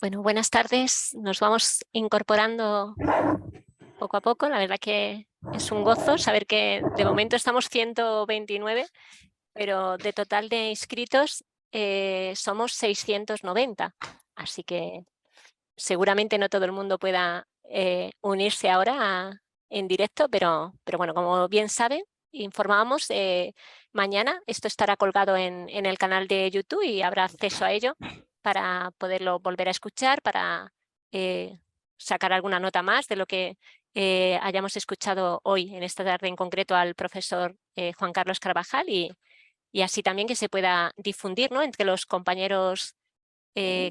Bueno, buenas tardes. Nos vamos incorporando poco a poco. La verdad que es un gozo saber que de momento estamos 129, pero de total de inscritos somos 690. Así que seguramente no todo el mundo pueda unirse ahora en directo, pero bueno, como bien saben, informábamos, mañana esto estará colgado en el canal de YouTube y habrá acceso a ello para poderlo volver a escuchar, para sacar alguna nota más de lo que hayamos escuchado hoy, en esta tarde en concreto, al profesor Juan Carlos Carvajal y así también que se pueda difundir, ¿no?, entre los compañeros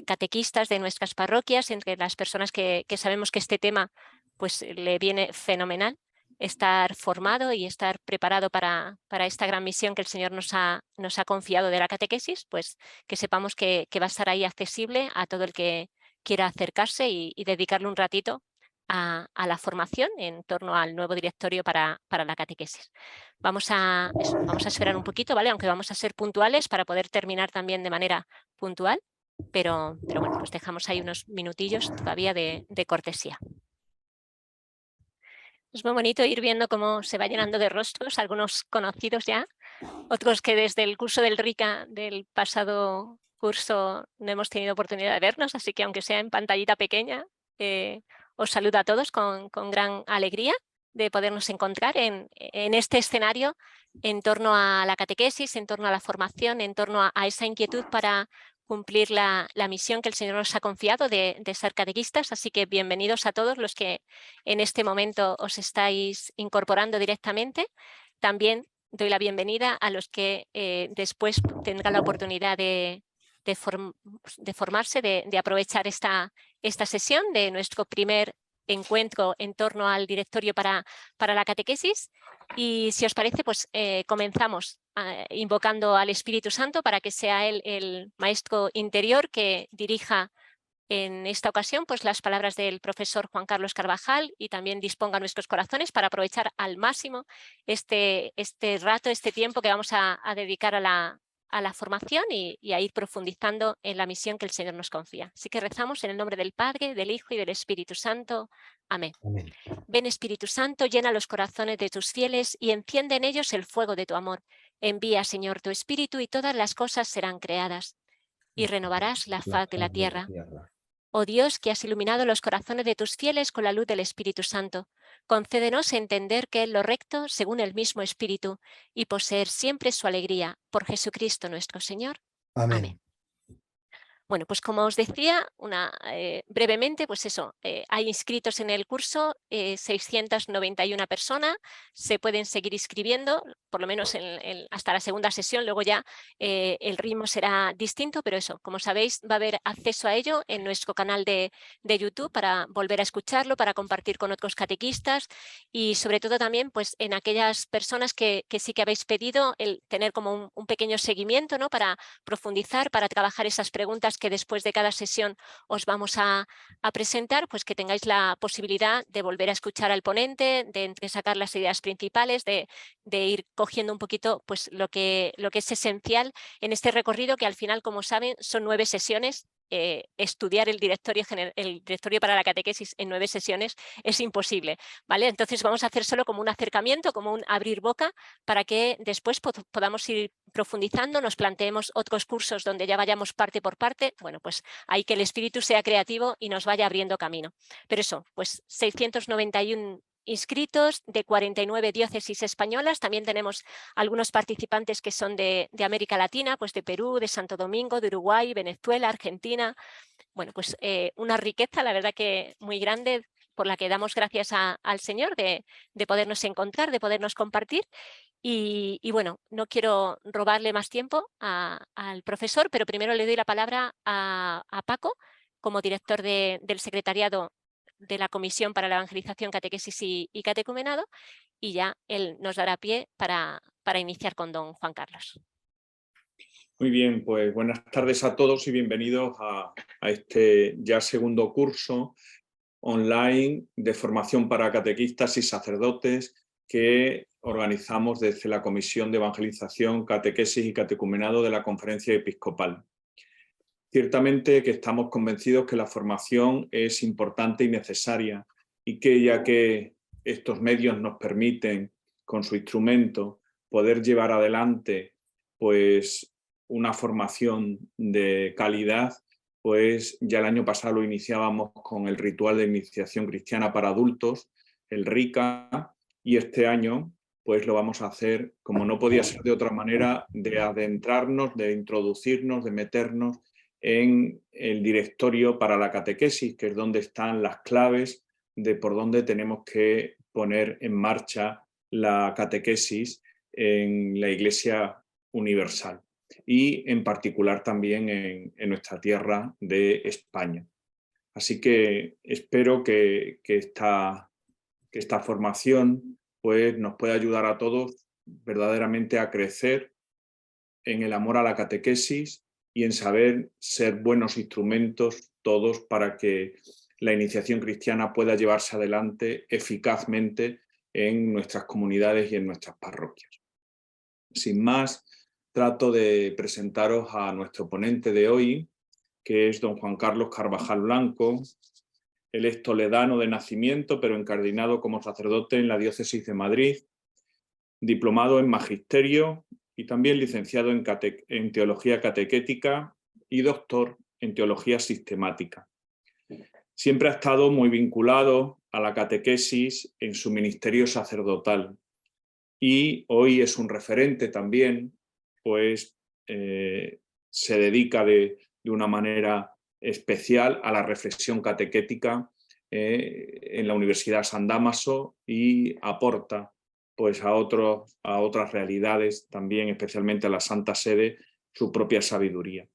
catequistas de nuestras parroquias, entre las personas que sabemos que este tema pues le viene fenomenal estar formado y estar preparado para esta gran misión que el Señor nos ha confiado de la catequesis, pues que sepamos que va a estar ahí accesible a todo el que quiera acercarse y dedicarle un ratito a la formación en torno al nuevo directorio para la catequesis. Vamos a esperar un poquito, ¿vale? Aunque vamos a ser puntuales para poder terminar también de manera puntual. Pero bueno, pues dejamos ahí unos minutillos todavía de cortesía. Es muy bonito ir viendo cómo se va llenando de rostros, algunos conocidos ya, otros que desde el curso del RICA del pasado curso no hemos tenido oportunidad de vernos, así que aunque sea en pantallita pequeña, os saludo a todos con gran alegría de podernos encontrar en este escenario en torno a la catequesis, en torno a la formación, en torno a esa inquietud para cumplir la misión que el Señor nos ha confiado de ser catequistas. Así que bienvenidos a todos los que en este momento os estáis incorporando directamente. También doy la bienvenida a los que después tendrán la oportunidad de formarse, de aprovechar esta sesión de nuestro primer encuentro en torno al directorio para la catequesis. Y si os parece, pues comenzamos invocando al Espíritu Santo para que sea él el maestro interior que dirija en esta ocasión pues las palabras del profesor Juan Carlos Carvajal y también disponga nuestros corazones para aprovechar al máximo este rato, este tiempo que vamos a dedicar a la formación y a ir profundizando en la misión que el Señor nos confía. Así que rezamos en el nombre del Padre, del Hijo y del Espíritu Santo. Amén. Amén. Ven, Espíritu Santo, llena los corazones de tus fieles y enciende en ellos el fuego de tu amor. Envía, Señor, tu Espíritu y todas las cosas serán creadas y renovarás la faz de la tierra. Oh Dios, que has iluminado los corazones de tus fieles con la luz del Espíritu Santo, concédenos entender que es lo recto según el mismo Espíritu y poseer siempre su alegría. Por Jesucristo nuestro Señor. Amén. Amén. Bueno, pues como os decía, brevemente, pues eso, hay inscritos en el curso 691 personas, se pueden seguir inscribiendo, por lo menos hasta la segunda sesión, luego ya el ritmo será distinto, pero eso, como sabéis, va a haber acceso a ello en nuestro canal de YouTube para volver a escucharlo, para compartir con otros catequistas y sobre todo también pues en aquellas personas que sí que habéis pedido el tener como un pequeño seguimiento, ¿no?, para profundizar, para trabajar esas preguntas que después de cada sesión os vamos a presentar, pues que tengáis la posibilidad de volver a escuchar al ponente, de entresacar las ideas principales, de ir cogiendo un poquito pues lo que es esencial en este recorrido que al final, como saben, son 9 sesiones. Estudiar el directorio para la catequesis en 9 sesiones es imposible, ¿vale? Entonces vamos a hacer solo como un acercamiento, como un abrir boca, para que después podamos ir profundizando, nos planteemos otros cursos donde ya vayamos parte por parte. Bueno, pues hay que el espíritu sea creativo y nos vaya abriendo camino. Pero eso, pues 691 inscritos de 49 diócesis españolas. También tenemos algunos participantes que son de América Latina, pues de Perú, de Santo Domingo, de Uruguay, Venezuela, Argentina. Bueno, pues una riqueza, la verdad que muy grande, por la que damos gracias al Señor de podernos encontrar, de podernos compartir. Y bueno, no quiero robarle más tiempo al profesor, pero primero le doy la palabra a Paco, como director del secretariado de la Comisión para la Evangelización, Catequesis y Catecumenado, y ya él nos dará pie para iniciar con don Juan Carlos. Muy bien, pues buenas tardes a todos y bienvenidos a este ya segundo curso online de formación para catequistas y sacerdotes que organizamos desde la Comisión de Evangelización, Catequesis y Catecumenado de la Conferencia Episcopal. Ciertamente que estamos convencidos que la formación es importante y necesaria y que ya que estos medios nos permiten, con su instrumento, poder llevar adelante pues, una formación de calidad, pues ya el año pasado lo iniciábamos con el ritual de iniciación cristiana para adultos, el RICA, y este año pues lo vamos a hacer, como no podía ser de otra manera, de adentrarnos, de introducirnos, de meternos en el directorio para la catequesis, que es donde están las claves de por dónde tenemos que poner en marcha la catequesis en la Iglesia Universal y en particular también en nuestra tierra de España. Así que espero que esta formación pues, nos pueda ayudar a todos verdaderamente a crecer en el amor a la catequesis y en saber ser buenos instrumentos todos para que la iniciación cristiana pueda llevarse adelante eficazmente en nuestras comunidades y en nuestras parroquias. Sin más, trato de presentaros a nuestro ponente de hoy, que es don Juan Carlos Carvajal Blanco. Él es toledano de nacimiento, pero encardinado como sacerdote en la diócesis de Madrid, diplomado en magisterio y también licenciado en teología catequética y doctor en teología sistemática. Siempre ha estado muy vinculado a la catequesis en su ministerio sacerdotal y hoy es un referente también, pues se dedica de una manera especial a la reflexión catequética en la Universidad San Dámaso y aporta pues, a otras realidades, también especialmente a la Santa Sede, su propia sabiduría.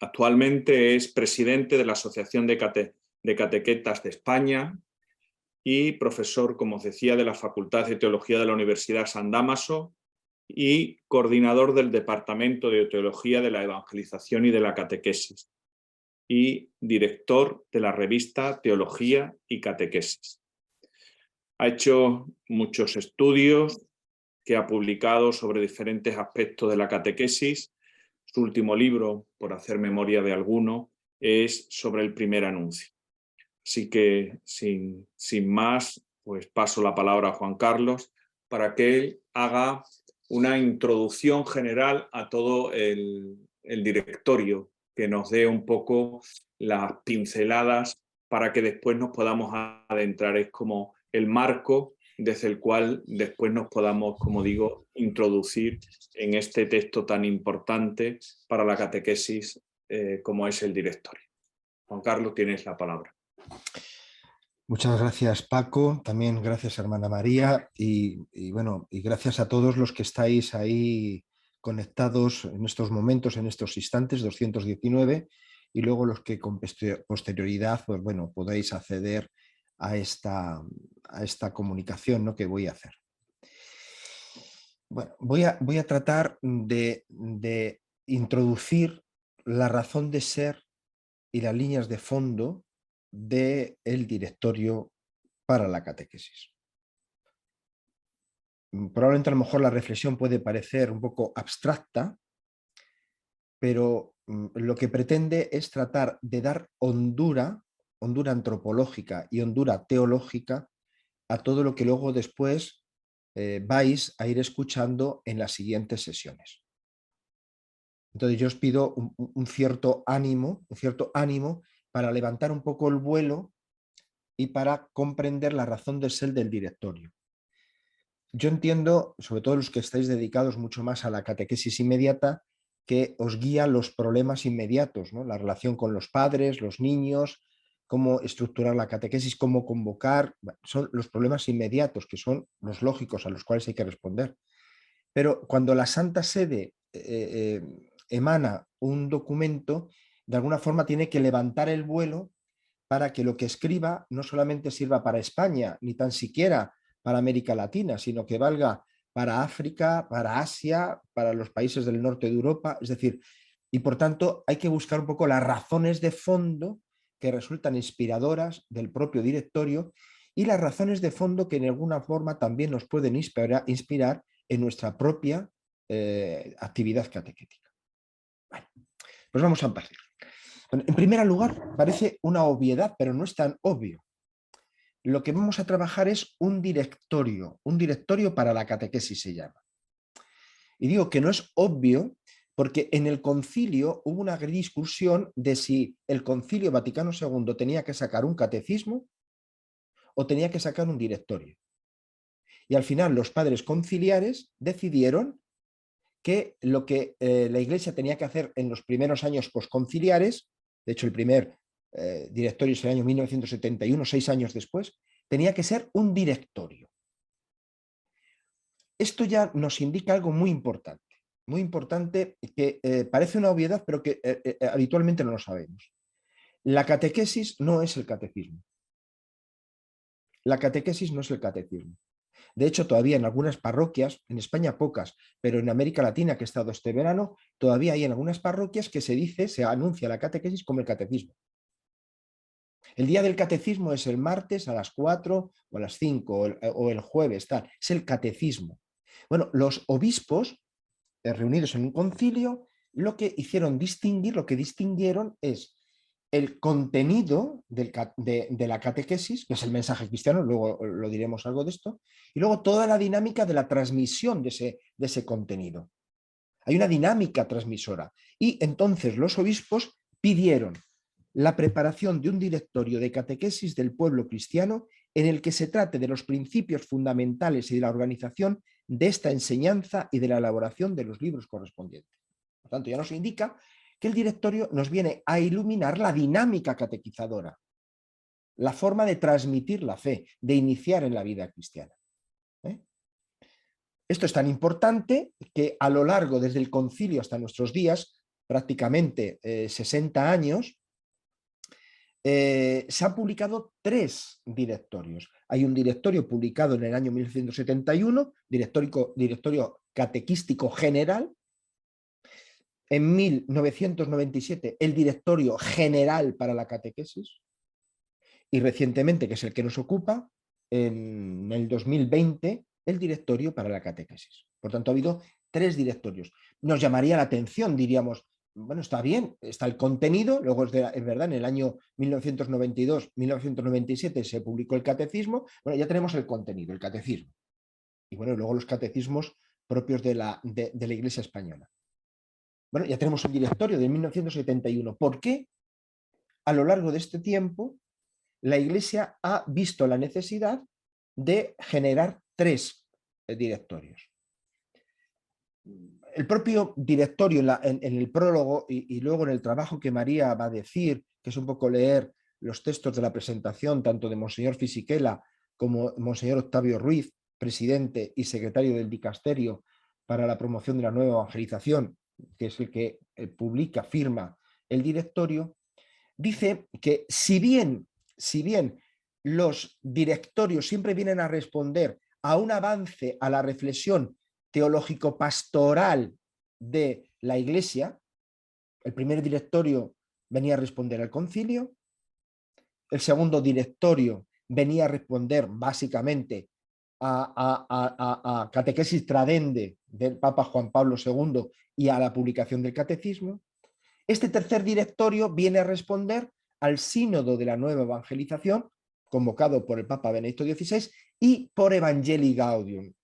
Actualmente es presidente de la Asociación de Catequetas de España y profesor, como os decía, de la Facultad de Teología de la Universidad San Dámaso y coordinador del Departamento de Teología de la Evangelización y de la Catequesis y director de la revista Teología y Catequesis. Ha hecho muchos estudios que ha publicado sobre diferentes aspectos de la catequesis. Su último libro, por hacer memoria de alguno, es sobre el primer anuncio. Así que, sin más, pues paso la palabra a Juan Carlos para que él haga una introducción general a todo el directorio, que nos dé un poco las pinceladas para que después nos podamos adentrar. Es como el marco desde el cual después nos podamos, como digo, introducir en este texto tan importante para la catequesis como es el directorio. Juan Carlos, tienes la palabra. Muchas gracias, Paco. También gracias, hermana María. Y bueno, y gracias a todos los que estáis ahí conectados en estos momentos, en estos instantes, 219, y luego los que con posterioridad, pues bueno, podáis acceder a esta comunicación, ¿no?, que voy a hacer. Bueno, voy a tratar de introducir la razón de ser y las líneas de fondo del directorio para la catequesis. Probablemente a lo mejor la reflexión puede parecer un poco abstracta, pero lo que pretende es tratar de dar hondura antropológica y hondura teológica a todo lo que luego después vais a ir escuchando en las siguientes sesiones. Entonces yo os pido un cierto ánimo para levantar un poco el vuelo y para comprender la razón de ser del directorio. Yo entiendo, sobre todo los que estáis dedicados mucho más a la catequesis inmediata, que os guían los problemas inmediatos, ¿no? La relación con los padres, los niños, cómo estructurar la catequesis, cómo convocar, son los problemas inmediatos, que son los lógicos a los cuales hay que responder. Pero cuando la Santa Sede emana un documento, de alguna forma tiene que levantar el vuelo para que lo que escriba no solamente sirva para España, ni tan siquiera para América Latina, sino que valga para África, para Asia, para los países del norte de Europa. Es decir, y por tanto hay que buscar un poco las razones de fondo que resultan inspiradoras del propio directorio y las razones de fondo que en alguna forma también nos pueden inspirar en nuestra propia actividad catequética. Bueno, Pues vamos a partir. Bueno, en primer lugar, parece una obviedad, pero no es tan obvio. Lo que vamos a trabajar es un directorio para la catequesis se llama. Y digo que no es obvio porque en el concilio hubo una gran discusión de si el Concilio Vaticano II tenía que sacar un catecismo o tenía que sacar un directorio. Y al final los padres conciliares decidieron que lo que la Iglesia tenía que hacer en los primeros años posconciliares, de hecho el primer directorio es el año 1971, 6 años después, tenía que ser un directorio. Esto ya nos indica algo muy importante que parece una obviedad, pero que habitualmente no lo sabemos. La catequesis no es el catecismo. La catequesis no es el catecismo. De hecho, todavía en algunas parroquias, en España pocas, pero en América Latina, que he estado este verano, todavía hay en algunas parroquias que se anuncia la catequesis como el catecismo. El día del catecismo es el martes a las 4 o a las 5 o el jueves, tal. Es el catecismo. Bueno, los obispos reunidos en un concilio, lo que distinguieron es el contenido de la catequesis, que es el mensaje cristiano, luego lo diremos algo de esto, y luego toda la dinámica de la transmisión de ese contenido. Hay una dinámica transmisora. Y entonces los obispos pidieron la preparación de un directorio de catequesis del pueblo cristiano en el que se trate de los principios fundamentales y de la organización de esta enseñanza y de la elaboración de los libros correspondientes. Por tanto, ya nos indica que el directorio nos viene a iluminar la dinámica catequizadora, la forma de transmitir la fe, de iniciar en la vida cristiana. Esto es tan importante que a lo largo, desde el concilio hasta nuestros días, prácticamente 60 años, se han publicado 3 directorios. Hay un directorio publicado en el año 1971, directorio catequístico general. En 1997, el directorio general para la catequesis. Y recientemente, que es el que nos ocupa, en el 2020, el directorio para la catequesis. Por tanto, ha habido 3 directorios. Nos llamaría la atención, diríamos, bueno, está bien, está el contenido, luego es verdad, en el año 1992-1997 se publicó el catecismo, bueno, ya tenemos el contenido, el catecismo. Y bueno, luego los catecismos propios de la Iglesia española. Bueno, ya tenemos un directorio de 1971. ¿Por qué a lo largo de este tiempo la Iglesia ha visto la necesidad de generar 3 directorios? El propio directorio en el prólogo y luego en el trabajo que María va a decir, que es un poco leer los textos de la presentación tanto de Monseñor Fisichella como Monseñor Octavio Ruiz, presidente y secretario del Dicasterio para la promoción de la nueva evangelización, que es el que firma el directorio, dice que si bien los directorios siempre vienen a responder a un avance a la reflexión teológico-pastoral de la Iglesia, el primer directorio venía a responder al concilio, el segundo directorio venía a responder básicamente a catequesis tradende del Papa Juan Pablo II y a la publicación del catecismo. Este tercer directorio viene a responder al sínodo de la nueva evangelización convocado por el Papa Benedicto XVI y por Evangelii Gaudium,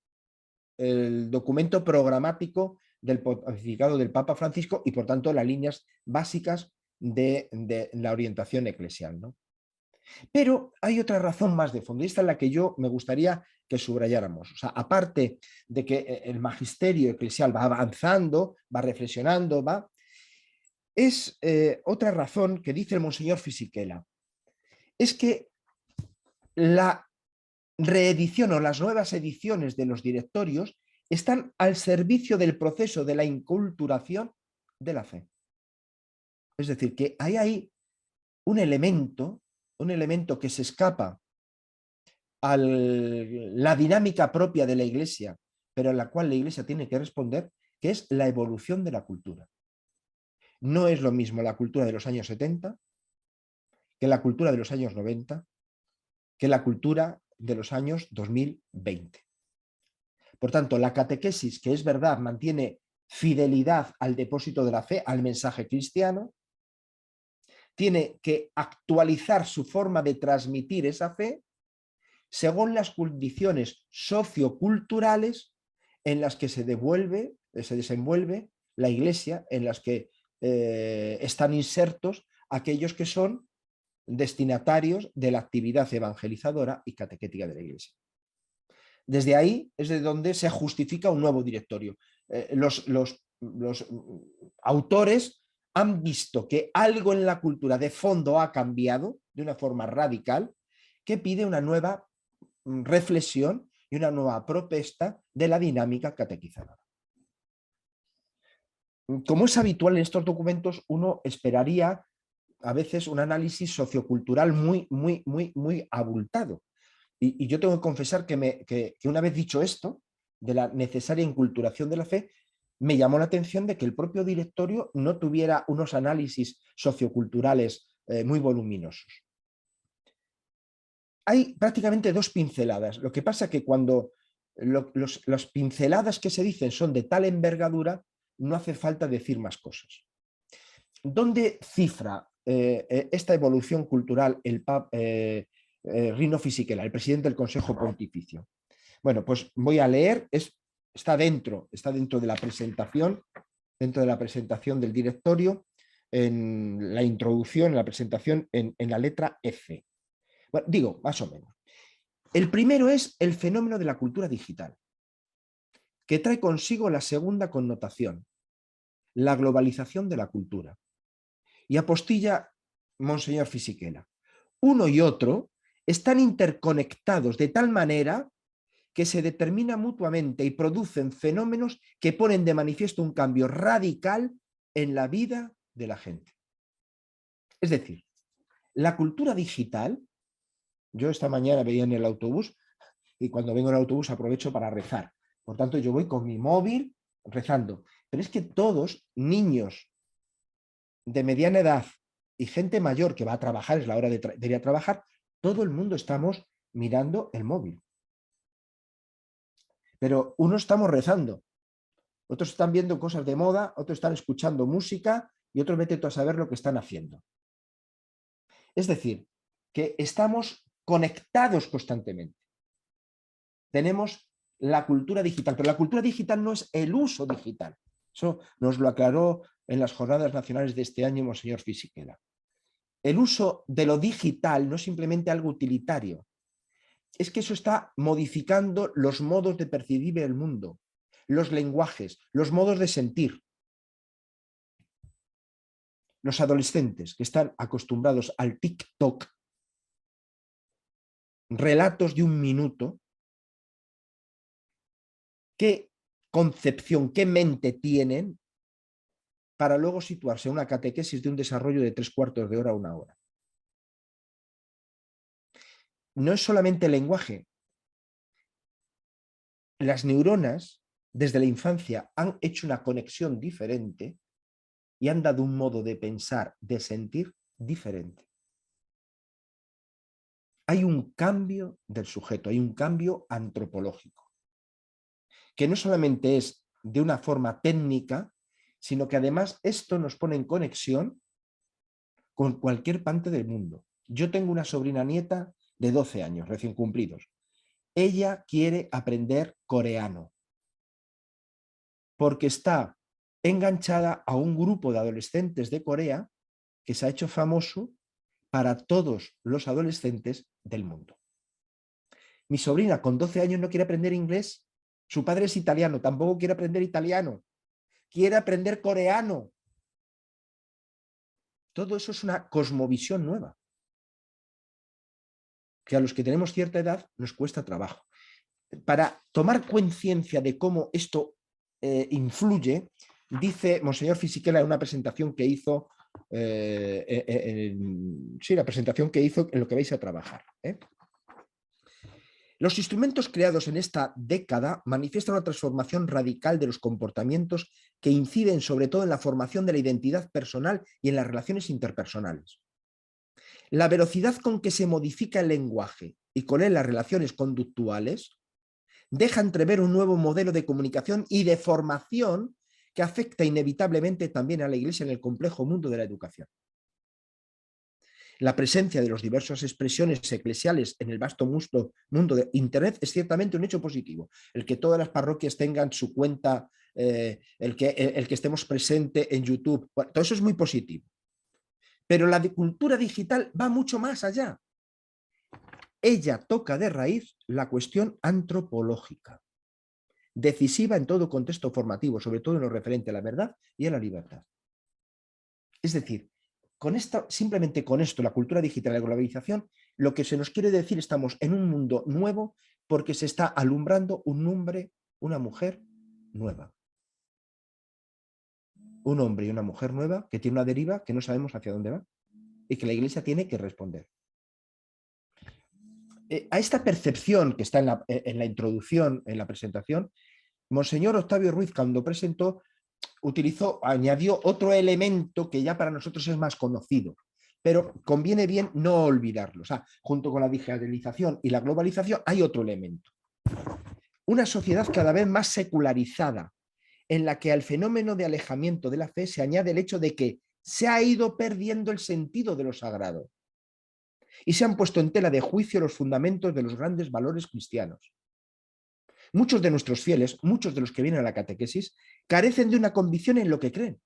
el documento programático del pontificado del Papa Francisco y por tanto las líneas básicas de la orientación eclesial, ¿no? Pero hay otra razón más de fondo y esta es la que yo me gustaría que subrayáramos. O sea, aparte de que el magisterio eclesial va avanzando, va reflexionando, es otra razón que dice el Monseñor Fisichella. Es que la reedición o las nuevas ediciones de los directorios están al servicio del proceso de la inculturación de la fe. Es decir, que hay ahí un elemento que se escapa a la dinámica propia de la Iglesia, pero a la cual la Iglesia tiene que responder, que es la evolución de la cultura. No es lo mismo la cultura de los años 70 que la cultura de los años 90, que la cultura de los años 2020. Por tanto, la catequesis, que es verdad, mantiene fidelidad al depósito de la fe, al mensaje cristiano, tiene que actualizar su forma de transmitir esa fe según las condiciones socioculturales en las que se desenvuelve la Iglesia, en las que están insertos aquellos que son destinatarios de la actividad evangelizadora y catequética de la Iglesia. Desde ahí es de donde se justifica un nuevo directorio. Los autores han visto que algo en la cultura de fondo ha cambiado de una forma radical, que pide una nueva reflexión y una nueva propuesta de la dinámica catequizadora. Como es habitual en estos documentos, uno esperaría a veces un análisis sociocultural muy abultado. Y yo tengo que confesar que una vez dicho esto, de la necesaria inculturación de la fe, me llamó la atención de que el propio directorio no tuviera unos análisis socioculturales muy voluminosos. Hay prácticamente 2 pinceladas. Lo que pasa es que cuando las pinceladas que se dicen son de tal envergadura, no hace falta decir más cosas. ¿Dónde cifra esta evolución cultural el Rino Fisichella, el presidente del Consejo Pontificio? Bueno, pues voy a leer, está dentro de la presentación, del directorio, en la introducción, en la presentación, en la letra F. Bueno, digo, más o menos. El primero es el fenómeno de la cultura digital, que trae consigo la segunda connotación, la globalización de la cultura. Y apostilla Monseñor Fisichella: uno y otro están interconectados de tal manera que se determinan mutuamente y producen fenómenos que ponen de manifiesto un cambio radical en la vida de la gente. Es decir, la cultura digital, yo esta mañana veía en el autobús, y cuando vengo en el autobús aprovecho para rezar. Por tanto, yo voy con mi móvil rezando. Pero es que todos, niños de mediana edad y gente mayor que va a trabajar, es la hora de ir a trabajar, todo el mundo estamos mirando el móvil. Pero unos estamos rezando, otros están viendo cosas de moda, otros están escuchando música y otros vete tú a saber lo que están haciendo. Es decir, que estamos conectados constantemente. Tenemos la cultura digital, pero la cultura digital no es el uso digital. Eso nos lo aclaró en las jornadas nacionales de este año Monseñor Fisichella. El uso de lo digital no es simplemente algo utilitario, es que eso está modificando los modos de percibir el mundo, los lenguajes, los modos de sentir. Los adolescentes que están acostumbrados al TikTok, relatos de 1 minuto, ¿qué concepción, qué mente tienen para luego situarse en una catequesis de un desarrollo de 3/4 de hora a 1 hora? No es solamente el lenguaje. Las neuronas, desde la infancia, han hecho una conexión diferente y han dado un modo de pensar, de sentir diferente. Hay un cambio del sujeto, hay un cambio antropológico, que no solamente es de una forma técnica, sino que además esto nos pone en conexión con cualquier parte del mundo. Yo tengo una sobrina nieta de 12 años, recién cumplidos. Ella quiere aprender coreano porque está enganchada a un grupo de adolescentes de Corea que se ha hecho famoso para todos los adolescentes del mundo. Mi sobrina con 12 años no quiere aprender inglés. Su padre es italiano, tampoco quiere aprender italiano. Quiere aprender coreano. Todo eso es una cosmovisión nueva, que a los que tenemos cierta edad nos cuesta trabajo. Para tomar conciencia de cómo esto influye, dice Monseñor Fisichella en una presentación que hizo, la presentación que hizo en lo que vais a trabajar. Los instrumentos creados en esta década manifiestan una transformación radical de los comportamientos que inciden sobre todo en la formación de la identidad personal y en las relaciones interpersonales. La velocidad con que se modifica el lenguaje y con él las relaciones conductuales deja entrever un nuevo modelo de comunicación y de formación que afecta inevitablemente también a la Iglesia en el complejo mundo de la educación. La presencia de las diversas expresiones eclesiales en el vasto mundo de Internet es ciertamente un hecho positivo. El que todas las parroquias tengan su cuenta, el que estemos presentes en YouTube, bueno, todo eso es muy positivo. Pero la cultura digital va mucho más allá. Ella toca de raíz la cuestión antropológica, decisiva en todo contexto formativo, sobre todo en lo referente a la verdad y a la libertad. Es decir, simplemente con esto, la cultura digital y la globalización, lo que se nos quiere decir, estamos en un mundo nuevo porque se está alumbrando un hombre, una mujer nueva. Un hombre y una mujer nueva que tiene una deriva que no sabemos hacia dónde va y que la Iglesia tiene que responder. A esta percepción que está en la introducción, en la presentación, Monseñor Octavio Ruiz, cuando presentó, añadió otro elemento que ya para nosotros es más conocido, pero conviene bien no olvidarlo. O sea, junto con la digitalización y la globalización hay otro elemento. Una sociedad cada vez más secularizada, en la que al fenómeno de alejamiento de la fe se añade el hecho de que se ha ido perdiendo el sentido de lo sagrado y se han puesto en tela de juicio los fundamentos de los grandes valores cristianos. Muchos de nuestros fieles, muchos de los que vienen a la catequesis, carecen de una convicción en lo que creen.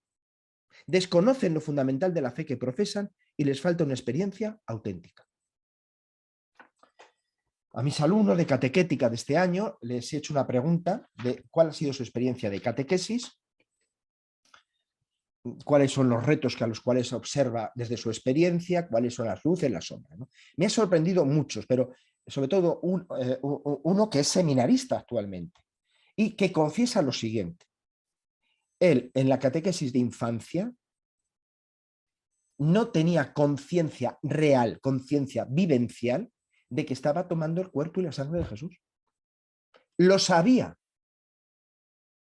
Desconocen lo fundamental de la fe que profesan y les falta una experiencia auténtica. A mis alumnos de catequética de este año les he hecho una pregunta de cuál ha sido su experiencia de catequesis, cuáles son los retos a los cuales observa desde su experiencia, cuáles son las luces, las sombras, ¿no? Me ha sorprendido muchos, pero sobre todo uno que es seminarista actualmente y que confiesa lo siguiente. Él, en la catequesis de infancia, no tenía conciencia real, conciencia vivencial de que estaba tomando el cuerpo y la sangre de Jesús. Lo sabía,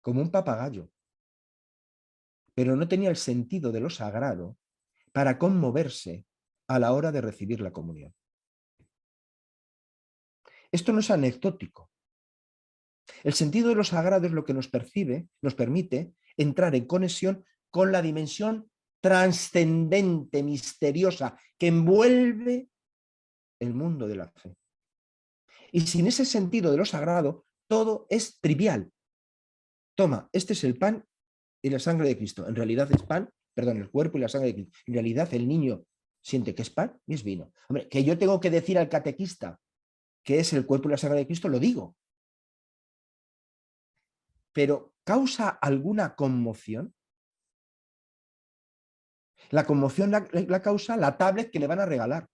como un papagayo, pero no tenía el sentido de lo sagrado para conmoverse a la hora de recibir la comunión. Esto no es anecdótico. El sentido de lo sagrado es lo que nos permite entrar en conexión con la dimensión trascendente, misteriosa, que envuelve el mundo de la fe. Y sin ese sentido de lo sagrado, todo es trivial. Toma, este es el pan y la sangre de Cristo. En realidad es pan, perdón, el cuerpo y la sangre de Cristo. En realidad el niño siente que es pan y es vino. Hombre, que yo tengo que decir al catequista que es el cuerpo y la sangre de Cristo, lo digo. Pero ¿causa alguna conmoción? La conmoción la causa la tablet que le van a regalar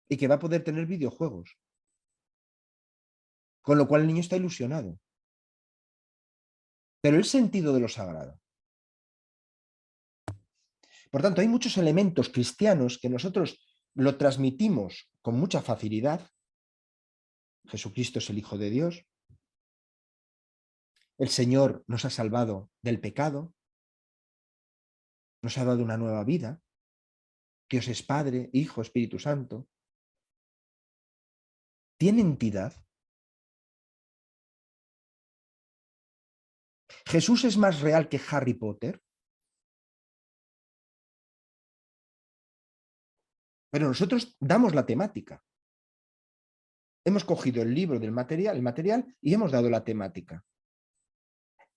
y que va a poder tener videojuegos. Con lo cual el niño está ilusionado. Pero el sentido de lo sagrado. Por tanto, hay muchos elementos cristianos que nosotros lo transmitimos con mucha facilidad. Jesucristo es el Hijo de Dios. El Señor nos ha salvado del pecado. Nos ha dado una nueva vida. Dios es Padre, Hijo, Espíritu Santo. ¿Tiene entidad? ¿Jesús es más real que Harry Potter? Pero nosotros damos la temática. Hemos cogido el libro del material, el material, y hemos dado la temática.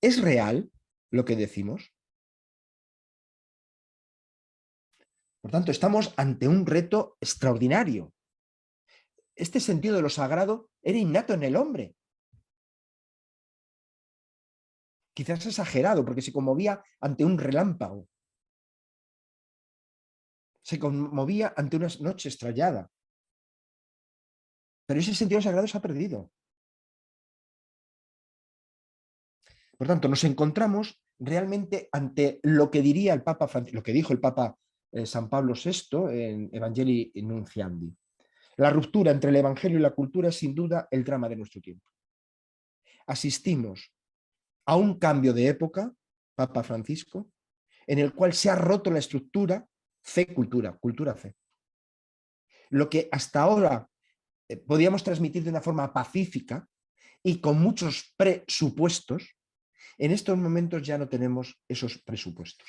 ¿Es real lo que decimos? Por tanto, estamos ante un reto extraordinario. Este sentido de lo sagrado era innato en el hombre. Quizás exagerado, porque se conmovía ante un relámpago. Se conmovía ante una noche estrellada. Pero ese sentido sagrado se ha perdido. Por tanto, nos encontramos realmente ante lo que diría el Papa, lo que dijo el Papa San Pablo VI en Evangelii Nunciandi. La ruptura entre el Evangelio y la cultura es sin duda el drama de nuestro tiempo. Asistimos a un cambio de época, Papa Francisco, en el cual se ha roto la estructura fe-cultura, cultura-fe. Lo que hasta ahora podíamos transmitir de una forma pacífica y con muchos presupuestos, En estos momentos ya no tenemos esos presupuestos.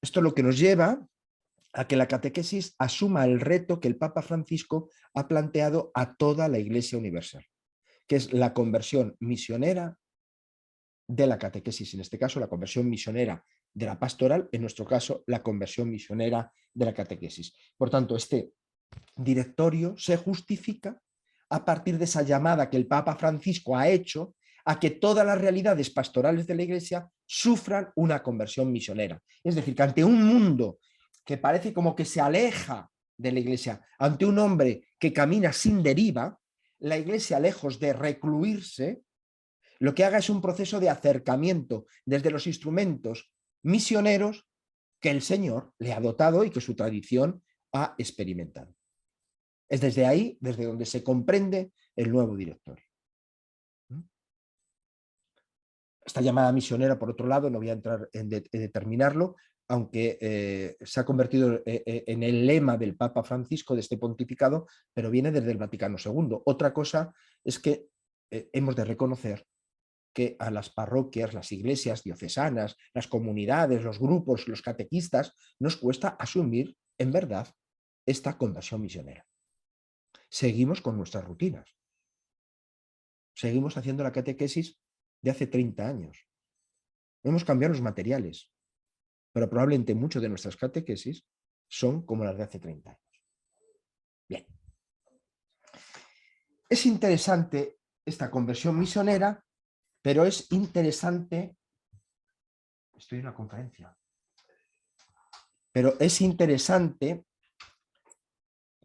Esto es lo que nos lleva a que la catequesis asuma el reto que el Papa Francisco ha planteado a toda la Iglesia Universal, que es la conversión misionera de la catequesis, en este caso la conversión misionera de la pastoral, en nuestro caso la conversión misionera de la catequesis. Por tanto, este directorio se justifica a partir de esa llamada que el Papa Francisco ha hecho a que todas las realidades pastorales de la Iglesia sufran una conversión misionera. Es decir, que ante un mundo que parece como que se aleja de la Iglesia, ante un hombre que camina sin deriva, la Iglesia, lejos de recluirse, lo que haga es un proceso de acercamiento desde los instrumentos misioneros que el Señor le ha dotado y que su tradición ha experimentado. Es desde ahí, desde donde se comprende el nuevo directorio. Esta llamada misionera, por otro lado, no voy a entrar en determinarlo, aunque se ha convertido en el lema del Papa Francisco de este pontificado, pero viene desde el Vaticano II. Otra cosa es que hemos de reconocer que a las parroquias, las iglesias diocesanas, las comunidades, los grupos, los catequistas, nos cuesta asumir en verdad esta conversión misionera. Seguimos con nuestras rutinas. Seguimos haciendo la catequesis de hace 30 años. Hemos cambiado los materiales, pero probablemente muchas de nuestras catequesis son como las de hace 30 años. Bien. Es interesante esta conversión misionera, pero es interesante... Estoy en una conferencia. Pero es interesante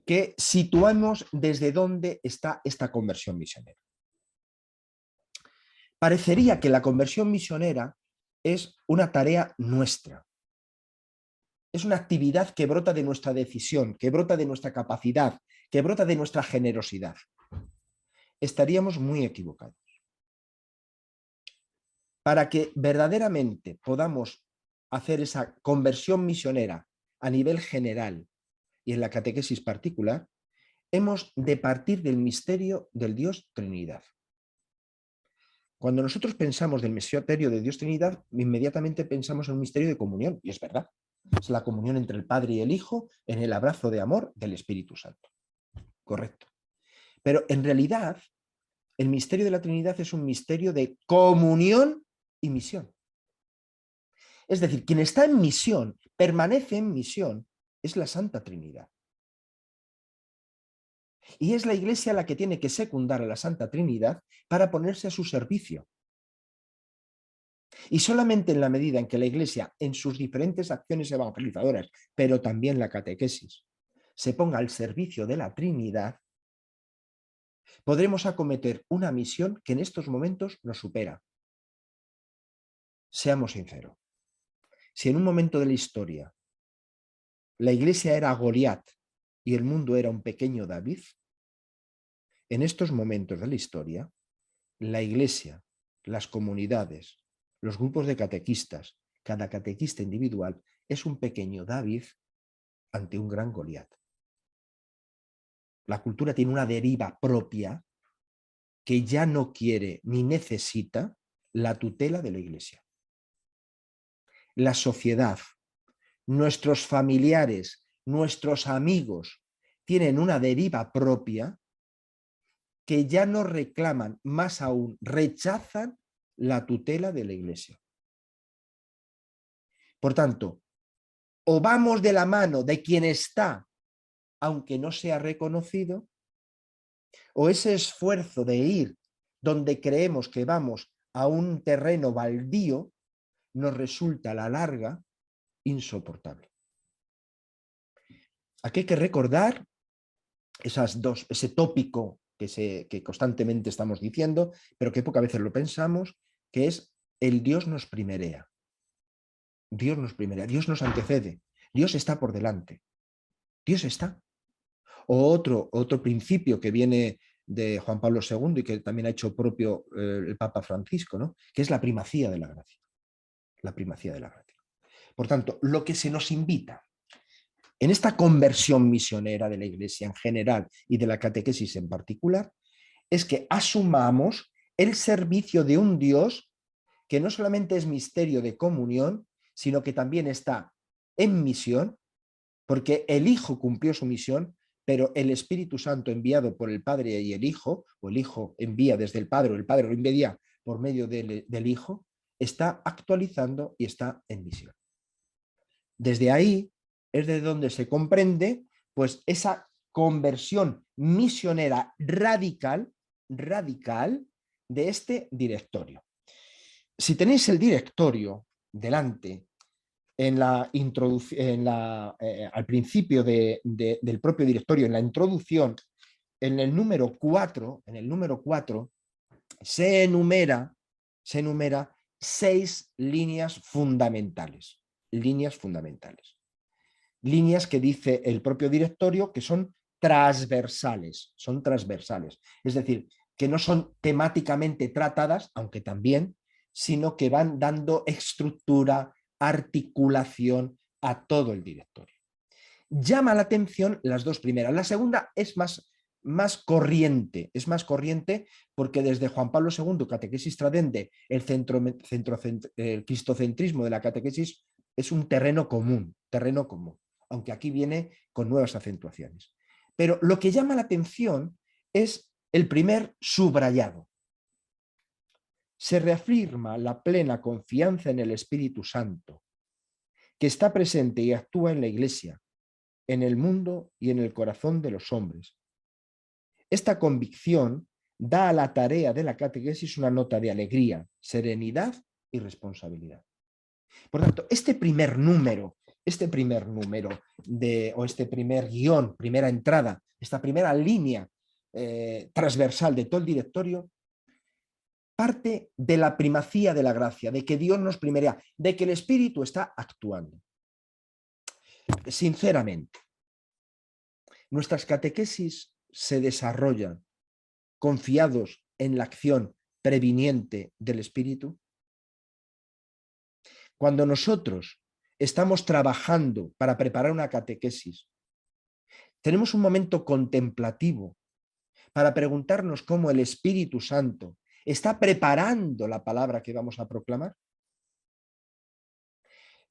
que situamos desde dónde está esta conversión misionera. Parecería que la conversión misionera es una tarea nuestra. Es una actividad que brota de nuestra decisión, que brota de nuestra capacidad, que brota de nuestra generosidad. Estaríamos muy equivocados. Para que verdaderamente podamos hacer esa conversión misionera a nivel general y en la catequesis particular, hemos de partir del misterio del Dios Trinidad. Cuando nosotros pensamos del misterio de Dios Trinidad, inmediatamente pensamos en un misterio de comunión, y es verdad. Es la comunión entre el Padre y el Hijo en el abrazo de amor del Espíritu Santo. Correcto. Pero en realidad, el misterio de la Trinidad es un misterio de comunión y misión. Es decir, quien está en misión, permanece en misión, es la Santa Trinidad. Y es la Iglesia la que tiene que secundar a la Santa Trinidad para ponerse a su servicio. Y solamente en la medida en que la Iglesia, en sus diferentes acciones evangelizadoras, pero también la catequesis, se ponga al servicio de la Trinidad, podremos acometer una misión que en estos momentos nos supera. Seamos sinceros. Si en un momento de la historia la Iglesia era Goliat y el mundo era un pequeño David, en estos momentos de la historia, la Iglesia, las comunidades, los grupos de catequistas, cada catequista individual es un pequeño David ante un gran Goliat. La cultura tiene una deriva propia que ya no quiere ni necesita la tutela de la Iglesia. La sociedad, nuestros familiares, nuestros amigos tienen una deriva propia que ya no reclaman, más aún rechazan la tutela de la Iglesia. Por tanto, o vamos de la mano de quien está, aunque no sea reconocido, o ese esfuerzo de ir donde creemos que vamos a un terreno baldío nos resulta a la larga insoportable. Aquí hay que recordar ese tópico que constantemente estamos diciendo, pero que pocas veces lo pensamos, que es el Dios nos primerea. Dios nos primerea, Dios nos antecede, Dios está por delante. Dios está. O otro principio que viene de Juan Pablo II y que también ha hecho propio el Papa Francisco, ¿no? Que es la primacía de la gracia. La primacía de la gracia. Por tanto, lo que se nos invita en esta conversión misionera de la Iglesia en general y de la catequesis en particular es que asumamos el servicio de un Dios que no solamente es misterio de comunión, sino que también está en misión, porque el Hijo cumplió su misión, pero el Espíritu Santo enviado por el Padre y el Hijo, o el Hijo envía desde el Padre, o el Padre lo envía por medio del Hijo, está actualizando y está en misión. Desde ahí es de donde se comprende pues esa conversión misionera radical de este directorio. Si tenéis el directorio delante, al principio del propio directorio, en la introducción, en el número 4, se enumera 6 líneas fundamentales. Líneas que dice el propio directorio que son transversales. Es decir, que no son temáticamente tratadas, aunque también, sino que van dando estructura, articulación a todo el directorio. Llama la atención las 2 primeras. La segunda es más corriente, porque desde Juan Pablo II, Catequesis Tradende, el cristocentrismo de la catequesis es un terreno común, aunque aquí viene con nuevas acentuaciones. Pero lo que llama la atención es el primer subrayado. Se reafirma la plena confianza en el Espíritu Santo, que está presente y actúa en la Iglesia, en el mundo y en el corazón de los hombres. Esta convicción da a la tarea de la catequesis una nota de alegría, serenidad y responsabilidad. Por tanto, este primer número o este primer guión, primera entrada, esta primera línea transversal de todo el directorio, parte de la primacía de la gracia, de que Dios nos primerea, de que el Espíritu está actuando. Sinceramente, nuestras catequesis se desarrollan confiados en la acción previniente del Espíritu. Cuando nosotros estamos trabajando para preparar una catequesis, tenemos un momento contemplativo para preguntarnos cómo el Espíritu Santo está preparando la palabra que vamos a proclamar.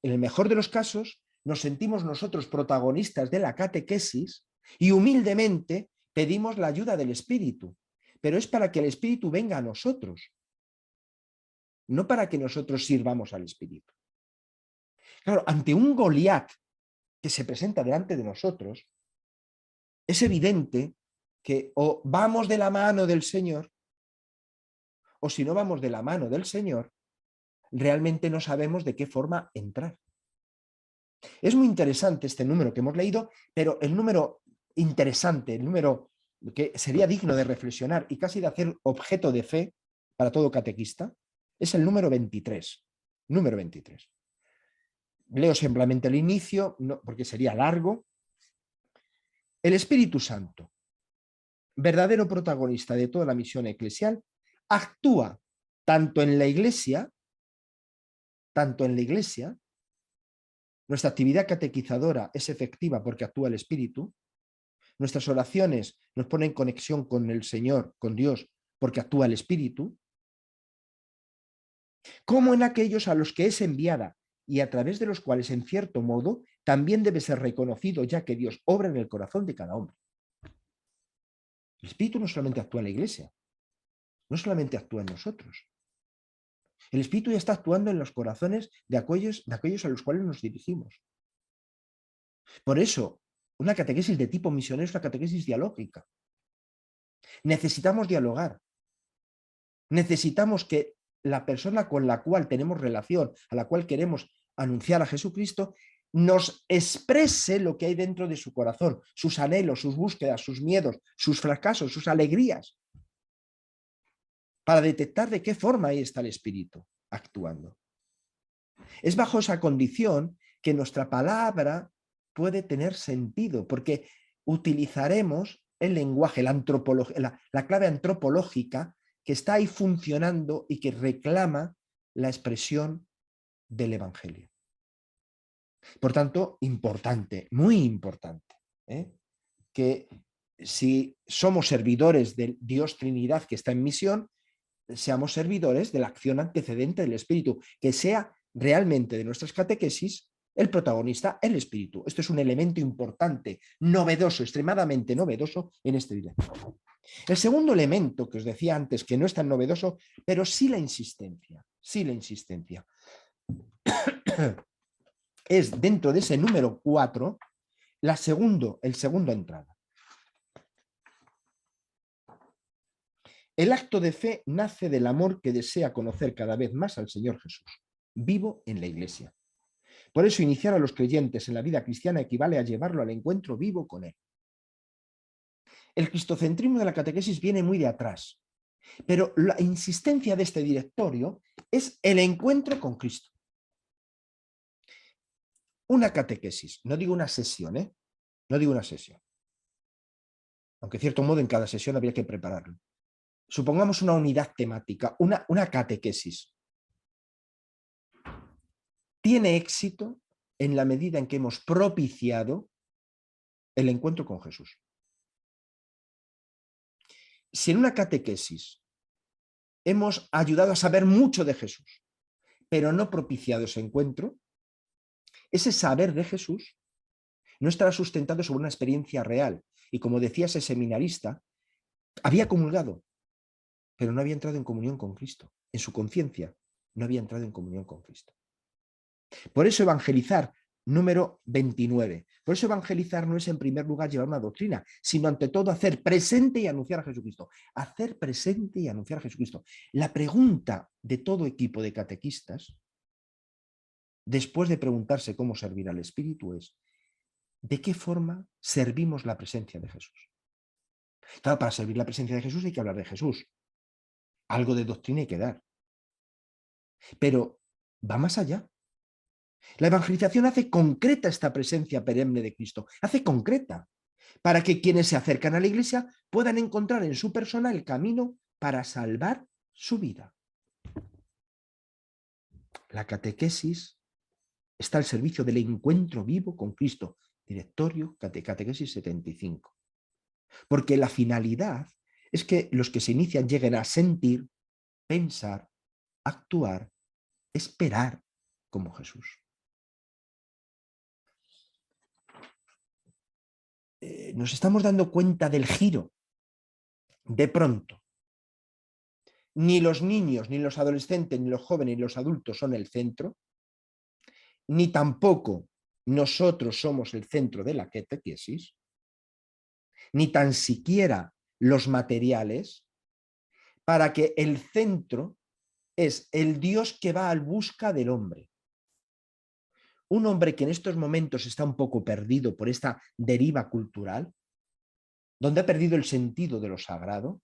En el mejor de los casos, nos sentimos nosotros protagonistas de la catequesis y humildemente pedimos la ayuda del Espíritu, pero es para que el Espíritu venga a nosotros, no para que nosotros sirvamos al Espíritu. Claro, ante un Goliat que se presenta delante de nosotros, es evidente que o vamos de la mano del Señor, o si no vamos de la mano del Señor, realmente no sabemos de qué forma entrar. Es muy interesante este número que hemos leído, pero el número interesante, el número que sería digno de reflexionar y casi de hacer objeto de fe para todo catequista, es el número 23. Número 23. Leo simplemente el inicio, no, porque sería largo. El Espíritu Santo, verdadero protagonista de toda la misión eclesial, actúa tanto en la Iglesia, nuestra actividad catequizadora es efectiva porque actúa el Espíritu, nuestras oraciones nos ponen en conexión con el Señor, con Dios, porque actúa el Espíritu, como en aquellos a los que es enviada y a través de los cuales, en cierto modo, también debe ser reconocido, ya que Dios obra en el corazón de cada hombre. El Espíritu no solamente actúa en la Iglesia, no solamente actúa en nosotros. El Espíritu ya está actuando en los corazones de aquellos a los cuales nos dirigimos. Por eso, una catequesis de tipo misionero es una catequesis dialógica. Necesitamos dialogar. Necesitamos que la persona con la cual tenemos relación, a la cual queremos anunciar a Jesucristo, nos exprese lo que hay dentro de su corazón, sus anhelos, sus búsquedas, sus miedos, sus fracasos, sus alegrías, para detectar de qué forma ahí está el Espíritu actuando. Es bajo esa condición que nuestra palabra puede tener sentido, porque utilizaremos el lenguaje, la clave antropológica que está ahí funcionando y que reclama la expresión del Evangelio. Por tanto, importante, muy importante, que si somos servidores del Dios Trinidad que está en misión, seamos servidores de la acción antecedente del Espíritu, que sea realmente de nuestras catequesis el protagonista, el Espíritu. Esto es un elemento importante, novedoso, extremadamente novedoso en este directo. El segundo elemento que os decía antes, que no es tan novedoso, pero sí la insistencia, es dentro de ese número 4, el segundo entrada. El acto de fe nace del amor que desea conocer cada vez más al Señor Jesús, vivo en la Iglesia. Por eso iniciar a los creyentes en la vida cristiana equivale a llevarlo al encuentro vivo con Él. El cristocentrismo de la catequesis viene muy de atrás, pero la insistencia de este directorio es el encuentro con Cristo. Una catequesis, no digo una sesión, no digo una sesión. Aunque de cierto modo en cada sesión habría que prepararlo. Supongamos una unidad temática, una catequesis. Tiene éxito en la medida en que hemos propiciado el encuentro con Jesús. Si en una catequesis hemos ayudado a saber mucho de Jesús, pero no propiciado ese encuentro, ese saber de Jesús no estará sustentado sobre una experiencia real. Y como decía ese seminarista, había comulgado, pero no había entrado en comunión con Cristo. En su conciencia no había entrado en comunión con Cristo. Por eso evangelizar, número 29. Por eso evangelizar no es en primer lugar llevar una doctrina, sino ante todo hacer presente y anunciar a Jesucristo. Hacer presente y anunciar a Jesucristo. La pregunta de todo equipo de catequistas, después de preguntarse cómo servir al Espíritu, es ¿de qué forma servimos la presencia de Jesús? Claro, para servir la presencia de Jesús hay que hablar de Jesús. Algo de doctrina hay que dar. Pero va más allá. La evangelización hace concreta esta presencia perenne de Cristo. Hace concreta. Para que quienes se acercan a la Iglesia puedan encontrar en su persona el camino para salvar su vida. La catequesis está al servicio del encuentro vivo con Cristo. Directorio Catequesis 75. Porque la finalidad es que los que se inician lleguen a sentir, pensar, actuar, esperar como Jesús. Nos estamos dando cuenta del giro. De pronto, ni los niños, ni los adolescentes, ni los jóvenes, ni los adultos son el centro, ni tampoco nosotros somos el centro de la catequesis, ni tan siquiera los materiales, para que el centro es el Dios que va al busca del hombre. Un hombre que en estos momentos está un poco perdido por esta deriva cultural, donde ha perdido el sentido de lo sagrado,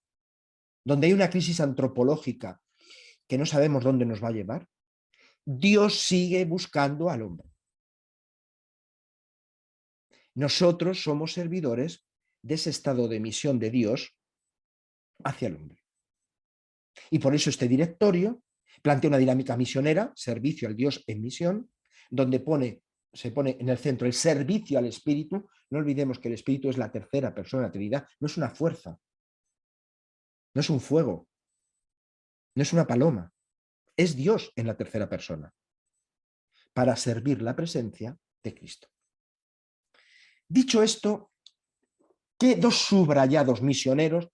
donde hay una crisis antropológica que no sabemos dónde nos va a llevar, Dios sigue buscando al hombre. Nosotros somos servidores de ese estado de misión de Dios hacia el hombre. Y por eso este directorio plantea una dinámica misionera, servicio al Dios en misión, donde se pone en el centro el servicio al Espíritu. No olvidemos que el Espíritu es la tercera persona de la Trinidad, no es una fuerza, no es un fuego, no es una paloma, es Dios en la tercera persona, para servir la presencia de Cristo. Dicho esto, ¿qué dos subrayados misioneros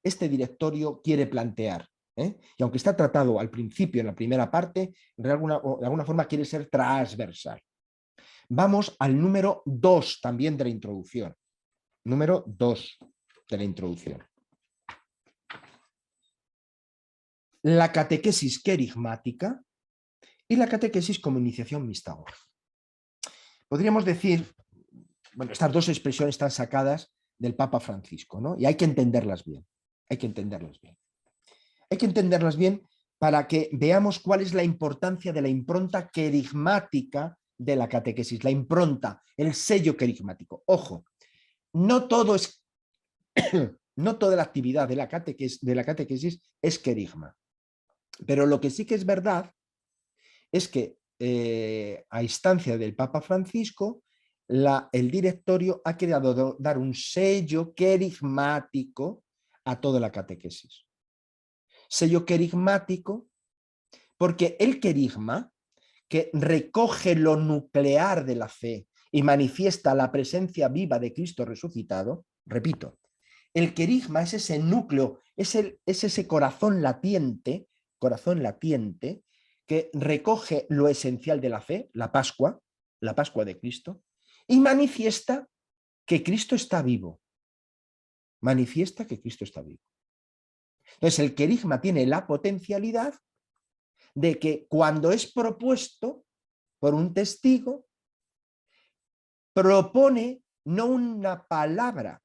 este directorio quiere plantear? Y aunque está tratado al principio en la primera parte, de alguna forma quiere ser transversal. Vamos al número 2 también de la introducción. Número 2 de la introducción. La catequesis querigmática y la catequesis como iniciación mistagógica. Podríamos decir, bueno, estas dos expresiones están sacadas del Papa Francisco, ¿no? Y hay que entenderlas bien, hay que entenderlas bien. Hay que entenderlas bien para que veamos cuál es la importancia de la impronta querigmática de la catequesis, la impronta, el sello querigmático. Ojo, no todo es, no toda la actividad de la catequesis es querigma, pero lo que sí que es verdad es que a instancia del Papa Francisco, el directorio ha querido dar un sello querigmático a toda la catequesis. sello querigmático, porque el querigma, que recoge lo nuclear de la fe y manifiesta la presencia viva de Cristo resucitado, repito, el querigma es ese núcleo, es ese corazón latiente que recoge lo esencial de la fe, la Pascua de Cristo, y manifiesta que Cristo está vivo. Manifiesta que Cristo está vivo. Entonces el querigma tiene la potencialidad de que cuando es propuesto por un testigo, propone no una palabra,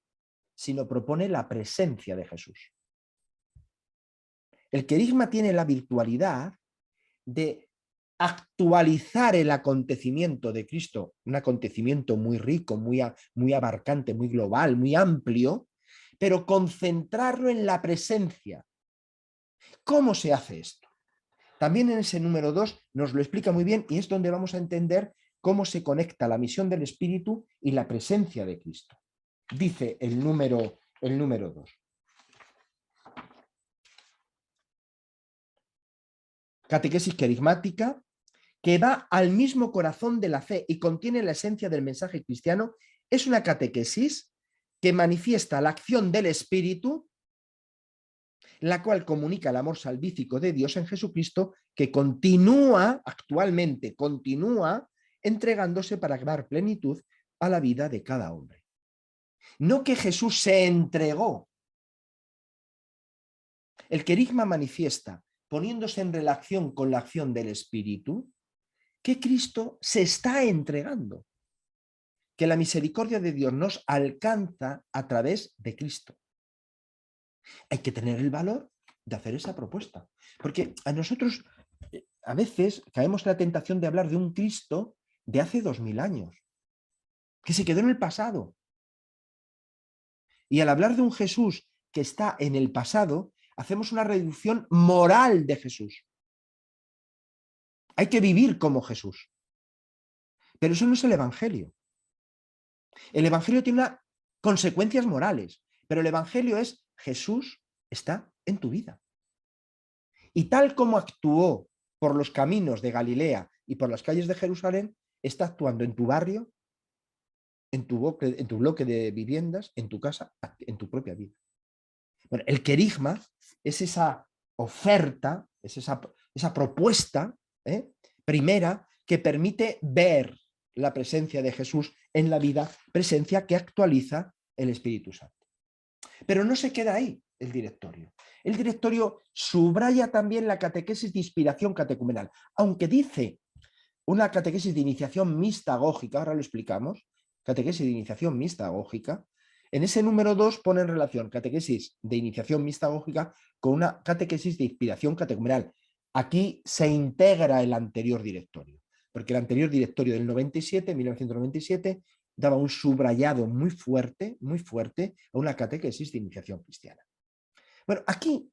sino propone la presencia de Jesús. El querigma tiene la virtualidad de actualizar el acontecimiento de Cristo, un acontecimiento muy rico, muy abarcante, muy global, muy amplio, pero concentrarlo en la presencia. ¿Cómo se hace esto? También en ese número 2 nos lo explica muy bien y es donde vamos a entender cómo se conecta la misión del Espíritu y la presencia de Cristo. Dice el número 2. Catequesis querigmática que va al mismo corazón de la fe y contiene la esencia del mensaje cristiano, es una catequesis que manifiesta la acción del Espíritu, la cual comunica el amor salvífico de Dios en Jesucristo, que actualmente continúa entregándose para dar plenitud a la vida de cada hombre. No que Jesús se entregó. El querigma manifiesta, poniéndose en relación con la acción del Espíritu, que Cristo se está entregando, que la misericordia de Dios nos alcanza a través de Cristo. Hay que tener el valor de hacer esa propuesta, porque a nosotros a veces caemos en la tentación de hablar de un Cristo de hace 2000 años, que se quedó en el pasado. Y al hablar de un Jesús que está en el pasado, hacemos una reducción moral de Jesús. Hay que vivir como Jesús. Pero eso no es el Evangelio. El Evangelio tiene unas consecuencias morales, pero el Evangelio es Jesús está en tu vida. Y tal como actuó por los caminos de Galilea y por las calles de Jerusalén, está actuando en tu barrio, en tu bloque de viviendas, en tu casa, en tu propia vida. Bueno, el querigma es esa oferta, es esa propuesta primera que permite ver la presencia de Jesús en la vida, presencia que actualiza el Espíritu Santo. Pero no se queda ahí el directorio. El directorio subraya también la catequesis de inspiración catecumenal, aunque dice una catequesis de iniciación mistagógica, ahora lo explicamos, catequesis de iniciación mistagógica. En ese número 2 pone en relación catequesis de iniciación mistagógica con una catequesis de inspiración catecumenal. Aquí se integra el anterior directorio, porque el anterior directorio del 1997, daba un subrayado muy fuerte a una catequesis de iniciación cristiana. Bueno, aquí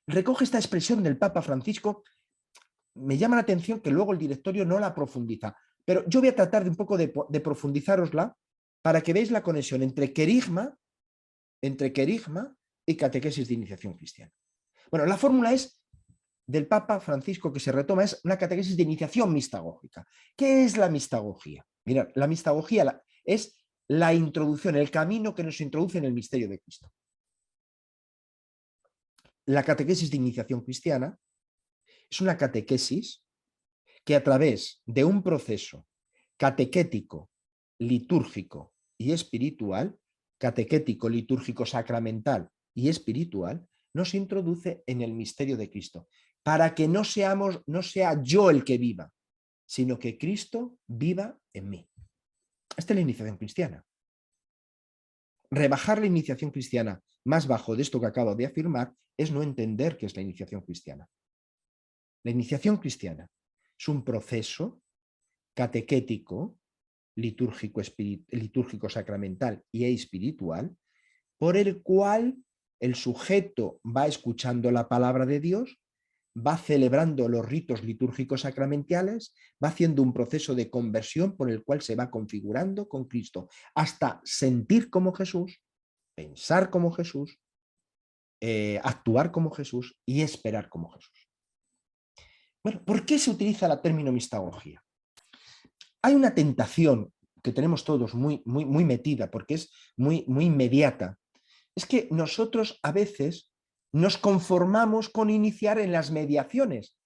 recoge esta expresión del Papa Francisco. Me llama la atención que luego el directorio no la profundiza, pero yo voy a tratar de un poco de profundizárosla para que veáis la conexión entre querigma y catequesis de iniciación cristiana. Bueno, la fórmula es del Papa Francisco que se retoma, es una catequesis de iniciación mistagógica. ¿Qué es la mistagogía? Mirad, la mistagogía es la introducción, el camino que nos introduce en el misterio de Cristo. La catequesis de iniciación cristiana es una catequesis que a través de un proceso catequético, litúrgico y espiritual, catequético, litúrgico, sacramental y espiritual, nos introduce en el misterio de Cristo, para que no sea yo el que viva, sino que Cristo viva en mí. Esta es la iniciación cristiana. Rebajar la iniciación cristiana más bajo de esto que acabo de afirmar es no entender qué es la iniciación cristiana. La iniciación cristiana es un proceso catequético, litúrgico, sacramental y espiritual, por el cual el sujeto va escuchando la palabra de Dios, va celebrando los ritos litúrgicos sacramentales, va haciendo un proceso de conversión por el cual se va configurando con Cristo, hasta sentir como Jesús, pensar como Jesús actuar como Jesús y esperar como Jesús. Bueno, ¿por qué se utiliza el término mistagogía? Hay una tentación que tenemos todos muy metida, porque es muy inmediata. Es que nosotros a veces nos conformamos con iniciar en las mediaciones,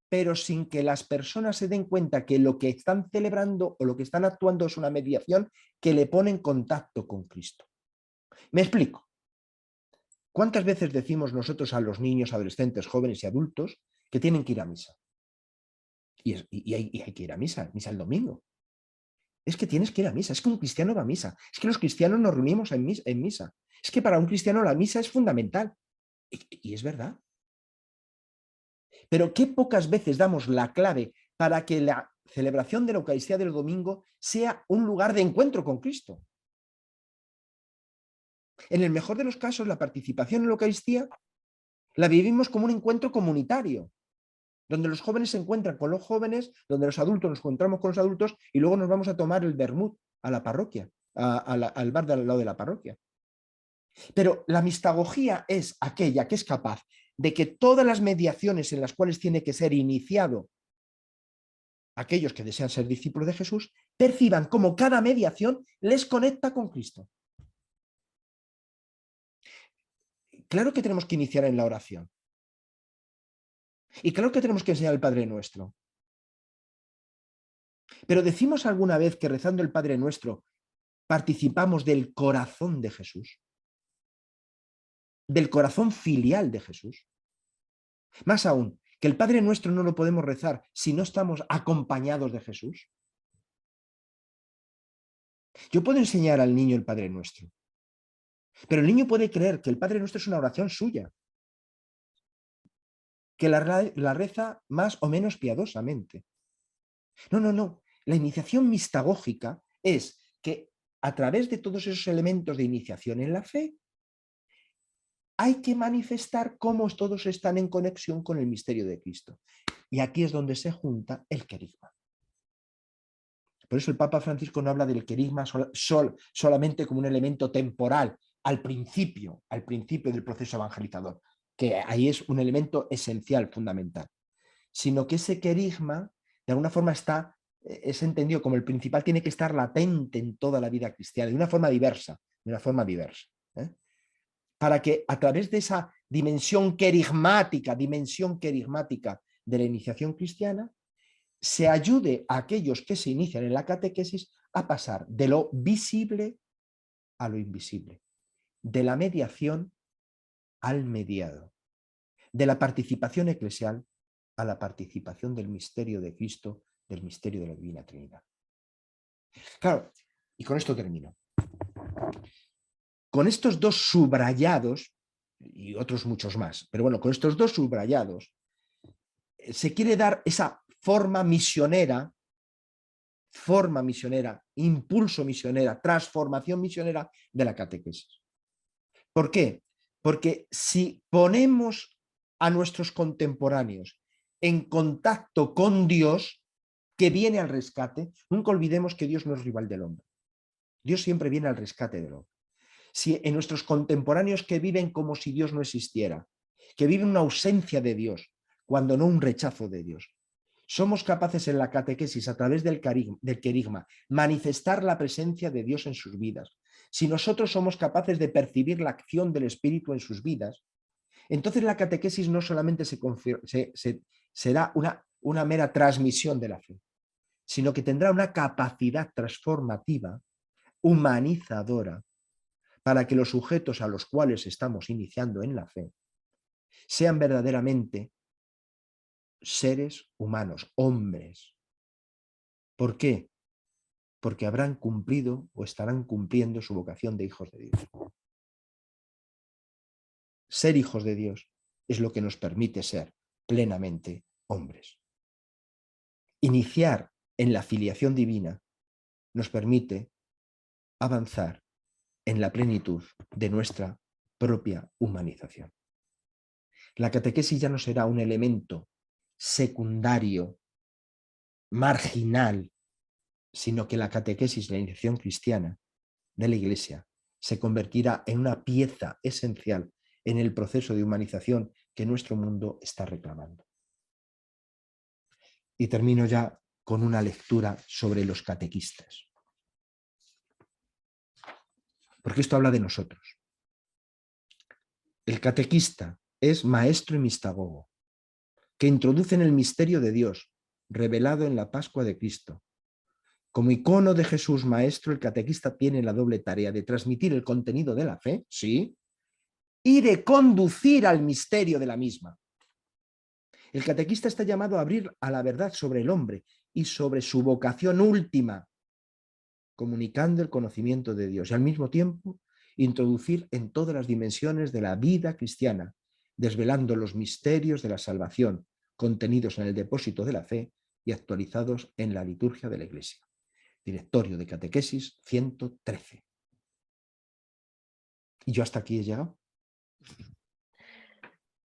pero sin que las personas se den cuenta que lo que están celebrando o lo que están actuando es una mediación que le pone en contacto con Cristo. Me explico. ¿Cuántas veces decimos nosotros a los niños, adolescentes, jóvenes y adultos que tienen que ir a misa? Y hay que ir a misa el domingo. Es que tienes que ir a misa, es que un cristiano va a misa, es que los cristianos nos reunimos en misa. Es que para un cristiano la misa es fundamental. Y es verdad. Pero qué pocas veces damos la clave para que la celebración de la Eucaristía del domingo sea un lugar de encuentro con Cristo. En el mejor de los casos, la participación en la Eucaristía la vivimos como un encuentro comunitario, donde los jóvenes se encuentran con los jóvenes, donde los adultos nos encontramos con los adultos y luego nos vamos a tomar el vermut a la parroquia, al bar de al lado de la parroquia. Pero la mistagogía es aquella que es capaz de que todas las mediaciones en las cuales tiene que ser iniciado aquellos que desean ser discípulos de Jesús, perciban cómo cada mediación les conecta con Cristo. Claro que tenemos que iniciar en la oración. Y claro que tenemos que enseñar el Padre Nuestro. Pero decimos alguna vez que rezando el Padre Nuestro participamos del corazón de Jesús, del corazón filial de Jesús. Más aún, que el Padre Nuestro no lo podemos rezar si no estamos acompañados de Jesús. Yo puedo enseñar al niño el Padre Nuestro, pero el niño puede creer que el Padre Nuestro es una oración suya, que la reza más o menos piadosamente. No. La iniciación mistagógica es que a través de todos esos elementos de iniciación en la fe, hay que manifestar cómo todos están en conexión con el misterio de Cristo. Y aquí es donde se junta el querigma. Por eso el Papa Francisco no habla del querigma solamente como un elemento temporal, al principio del proceso evangelizador, que ahí es un elemento esencial, fundamental, sino que ese querigma de alguna forma es entendido como el principal, tiene que estar latente en toda la vida cristiana, de una forma diversa, ¿eh? Para que a través de esa dimensión querigmática de la iniciación cristiana, se ayude a aquellos que se inician en la catequesis a pasar de lo visible a lo invisible, de la mediación al mediado, de la participación eclesial a la participación del misterio de Cristo, del misterio de la Divina Trinidad. Claro, y con esto termino. Con estos dos subrayados, y otros muchos más, pero bueno, con estos dos subrayados, se quiere dar esa forma misionera, impulso misionera, transformación misionera de la catequesis. ¿Por qué? Porque si ponemos a nuestros contemporáneos en contacto con Dios, que viene al rescate, nunca olvidemos que Dios no es rival del hombre. Dios siempre viene al rescate del hombre. Si en nuestros contemporáneos que viven como si Dios no existiera, que viven una ausencia de Dios, cuando no un rechazo de Dios, somos capaces en la catequesis, a través del querigma, manifestar la presencia de Dios en sus vidas. Si nosotros somos capaces de percibir la acción del Espíritu en sus vidas, entonces la catequesis no solamente será una mera transmisión de la fe, sino que tendrá una capacidad transformativa, humanizadora, para que los sujetos a los cuales estamos iniciando en la fe sean verdaderamente seres humanos, hombres. ¿Por qué? Porque habrán cumplido o estarán cumpliendo su vocación de hijos de Dios. Ser hijos de Dios es lo que nos permite ser plenamente hombres. Iniciar en la filiación divina nos permite avanzar en la plenitud de nuestra propia humanización. La catequesis ya no será un elemento secundario, marginal, sino que la catequesis, la iniciación cristiana de la Iglesia, se convertirá en una pieza esencial en el proceso de humanización que nuestro mundo está reclamando. Y termino ya con una lectura sobre los catequistas. Porque esto habla de nosotros. El catequista es maestro y mistagogo, que introduce en el misterio de Dios, revelado en la Pascua de Cristo. Como icono de Jesús maestro, el catequista tiene la doble tarea de transmitir el contenido de la fe, sí, y de conducir al misterio de la misma. El catequista está llamado a abrir a la verdad sobre el hombre y sobre su vocación última, comunicando el conocimiento de Dios y al mismo tiempo introducir en todas las dimensiones de la vida cristiana, desvelando los misterios de la salvación contenidos en el depósito de la fe y actualizados en la liturgia de la Iglesia. Directorio de Catequesis 113. Y yo hasta aquí he llegado.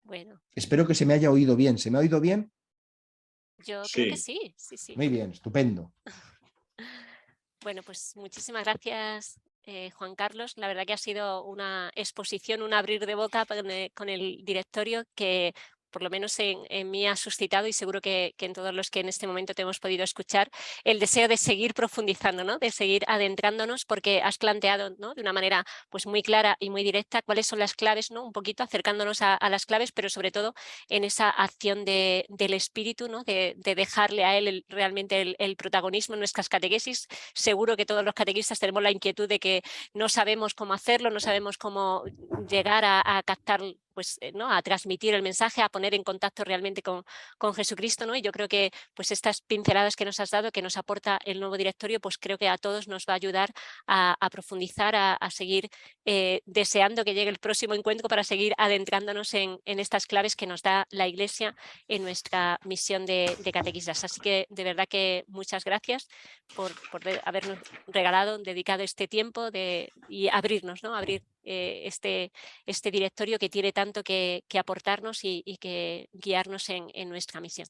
Bueno, Espero que se me haya oído bien. ¿Se me ha oído bien? yo creo que Sí. sí, sí, sí. Muy bien, estupendo. Bueno, pues muchísimas gracias, Juan Carlos. La verdad que ha sido una exposición, un abrir de boca con el directorio que por lo menos en mí ha suscitado, y seguro que en todos los que en este momento te hemos podido escuchar, el deseo de seguir profundizando, ¿no? De seguir adentrándonos, porque has planteado, ¿no? De una manera pues muy clara y muy directa cuáles son las claves, ¿no? Un poquito acercándonos a las claves, pero sobre todo en esa acción del espíritu, ¿no? De dejarle a él realmente el protagonismo en nuestras catequesis. Seguro que todos los catequistas tenemos la inquietud de que no sabemos cómo hacerlo, no sabemos cómo llegar a captar, pues, ¿no? A transmitir el mensaje, a poner en contacto realmente con Jesucristo, ¿no? Y yo creo que pues estas pinceladas que nos has dado, que nos aporta el nuevo directorio, pues creo que a todos nos va a ayudar a profundizar, a seguir deseando que llegue el próximo encuentro para seguir adentrándonos en estas claves que nos da la Iglesia en nuestra misión de catequistas. Así que de verdad que muchas gracias por habernos regalado, dedicado este tiempo y abrirnos, ¿no? Abrir este directorio que tiene tanto que aportarnos y que guiarnos en nuestra misión.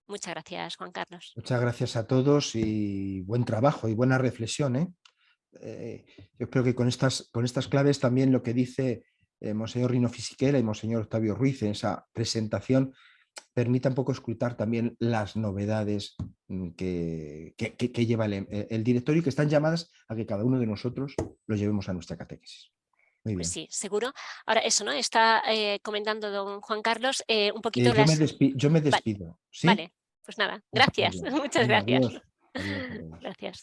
Muchas gracias, Juan Carlos. Muchas gracias a todos y buen trabajo y buena reflexión, ¿eh? Yo espero que con estas claves también lo que dice Monseñor Rino Fisichella y Monseñor Octavio Ruiz en esa presentación permita un poco escrutar también las novedades que lleva el directorio y que están llamadas a que cada uno de nosotros lo llevemos a nuestra catequesis. Muy bien. Pues sí, seguro. Ahora eso, ¿no? Está comentando don Juan Carlos un poquito Yo me Vale, despido, ¿sí? vale, pues nada, Hasta gracias, luego. muchas Venga, gracias. adiós. Adiós, adiós. Gracias.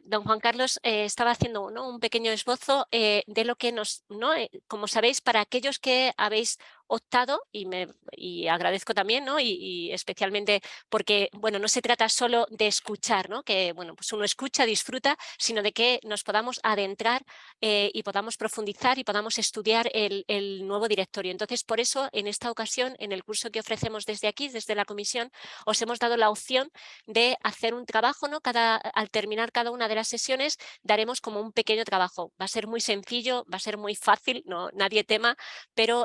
Don Juan Carlos estaba haciendo, ¿no? Un pequeño esbozo de lo que nos, ¿no? Como sabéis, para aquellos que habéis optado, y agradezco también, ¿no? Y especialmente porque, bueno, no se trata solo de escuchar, ¿no? Que, bueno, pues uno escucha, disfruta, sino de que nos podamos adentrar y podamos profundizar y podamos estudiar el nuevo directorio. Entonces, por eso, en esta ocasión, en el curso que ofrecemos desde aquí, desde la comisión, os hemos dado la opción de hacer un trabajo, ¿no? Al terminar cada una de las sesiones daremos como un pequeño trabajo. Va a ser muy sencillo, va a ser muy fácil, no, nadie tema, pero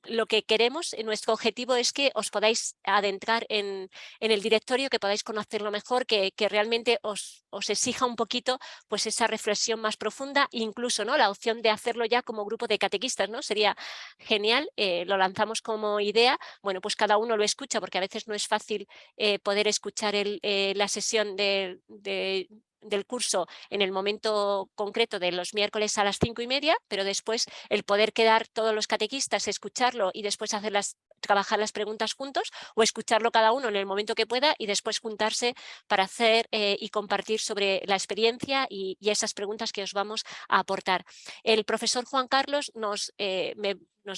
lo que queremos, nuestro objetivo es que os podáis adentrar en el directorio, que podáis conocerlo mejor, que realmente os exija un poquito pues esa reflexión más profunda, incluso, ¿no? La opción de hacerlo ya como grupo de catequistas, ¿no? Sería genial, lo lanzamos como idea. Bueno, pues cada uno lo escucha, porque a veces no es fácil poder escuchar la sesión del curso en el momento concreto de los miércoles a las 5:30, pero después el poder quedar todos los catequistas, escucharlo y después trabajar las preguntas juntos, o escucharlo cada uno en el momento que pueda y después juntarse para hacer y compartir sobre la experiencia y esas preguntas que os vamos a aportar. El profesor Juan Carlos nos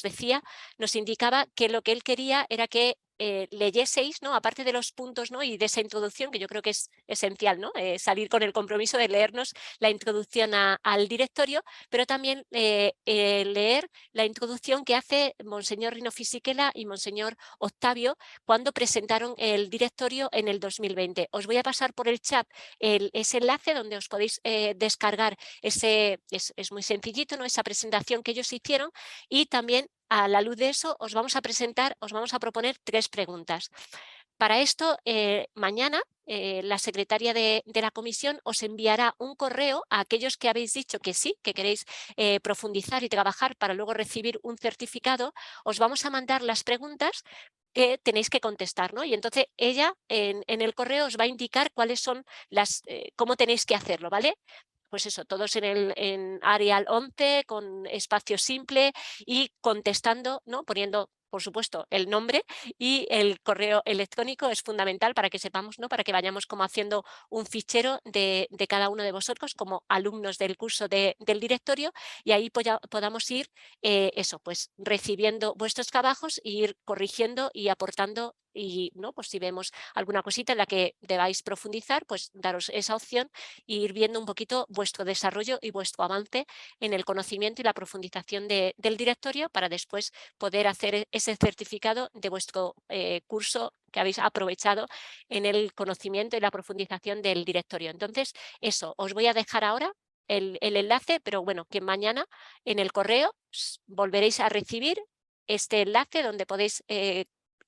decía, nos indicaba que lo que él quería era que leyeseis, ¿no? Aparte de los puntos, ¿no? Y de esa introducción, que yo creo que es esencial, ¿no? Salir con el compromiso de leernos la introducción al directorio, pero también leer la introducción que hace Monseñor Rino Fisichella y Monseñor Octavio cuando presentaron el directorio en el 2020. Os voy a pasar por el chat ese enlace donde os podéis descargar es muy sencillito, ¿no? Esa presentación que ellos hicieron, y también a la luz de eso os vamos a proponer 3 preguntas. Para esto, mañana la secretaria de la comisión os enviará un correo a aquellos que habéis dicho que sí, que queréis profundizar y trabajar para luego recibir un certificado. Os vamos a mandar las preguntas que tenéis que contestar, ¿no? Y entonces ella en el correo os va a indicar cuáles son cómo tenéis que hacerlo, ¿vale? Pues eso, todos en Arial 11 con espacio simple y contestando, ¿no? Poniendo, por supuesto, el nombre y el correo electrónico es fundamental para que sepamos, ¿no? Para que vayamos como haciendo un fichero de cada uno de vosotros como alumnos del curso del directorio, y ahí podamos ir eso, pues recibiendo vuestros trabajos e ir corrigiendo y aportando, y ¿no? Pues si vemos alguna cosita en la que debáis profundizar, pues daros esa opción e ir viendo un poquito vuestro desarrollo y vuestro avance en el conocimiento y la profundización del directorio, para después poder hacer ese certificado de vuestro curso que habéis aprovechado en el conocimiento y la profundización del directorio. Entonces, eso, os voy a dejar ahora el enlace, pero bueno, que mañana en el correo volveréis a recibir este enlace donde podéis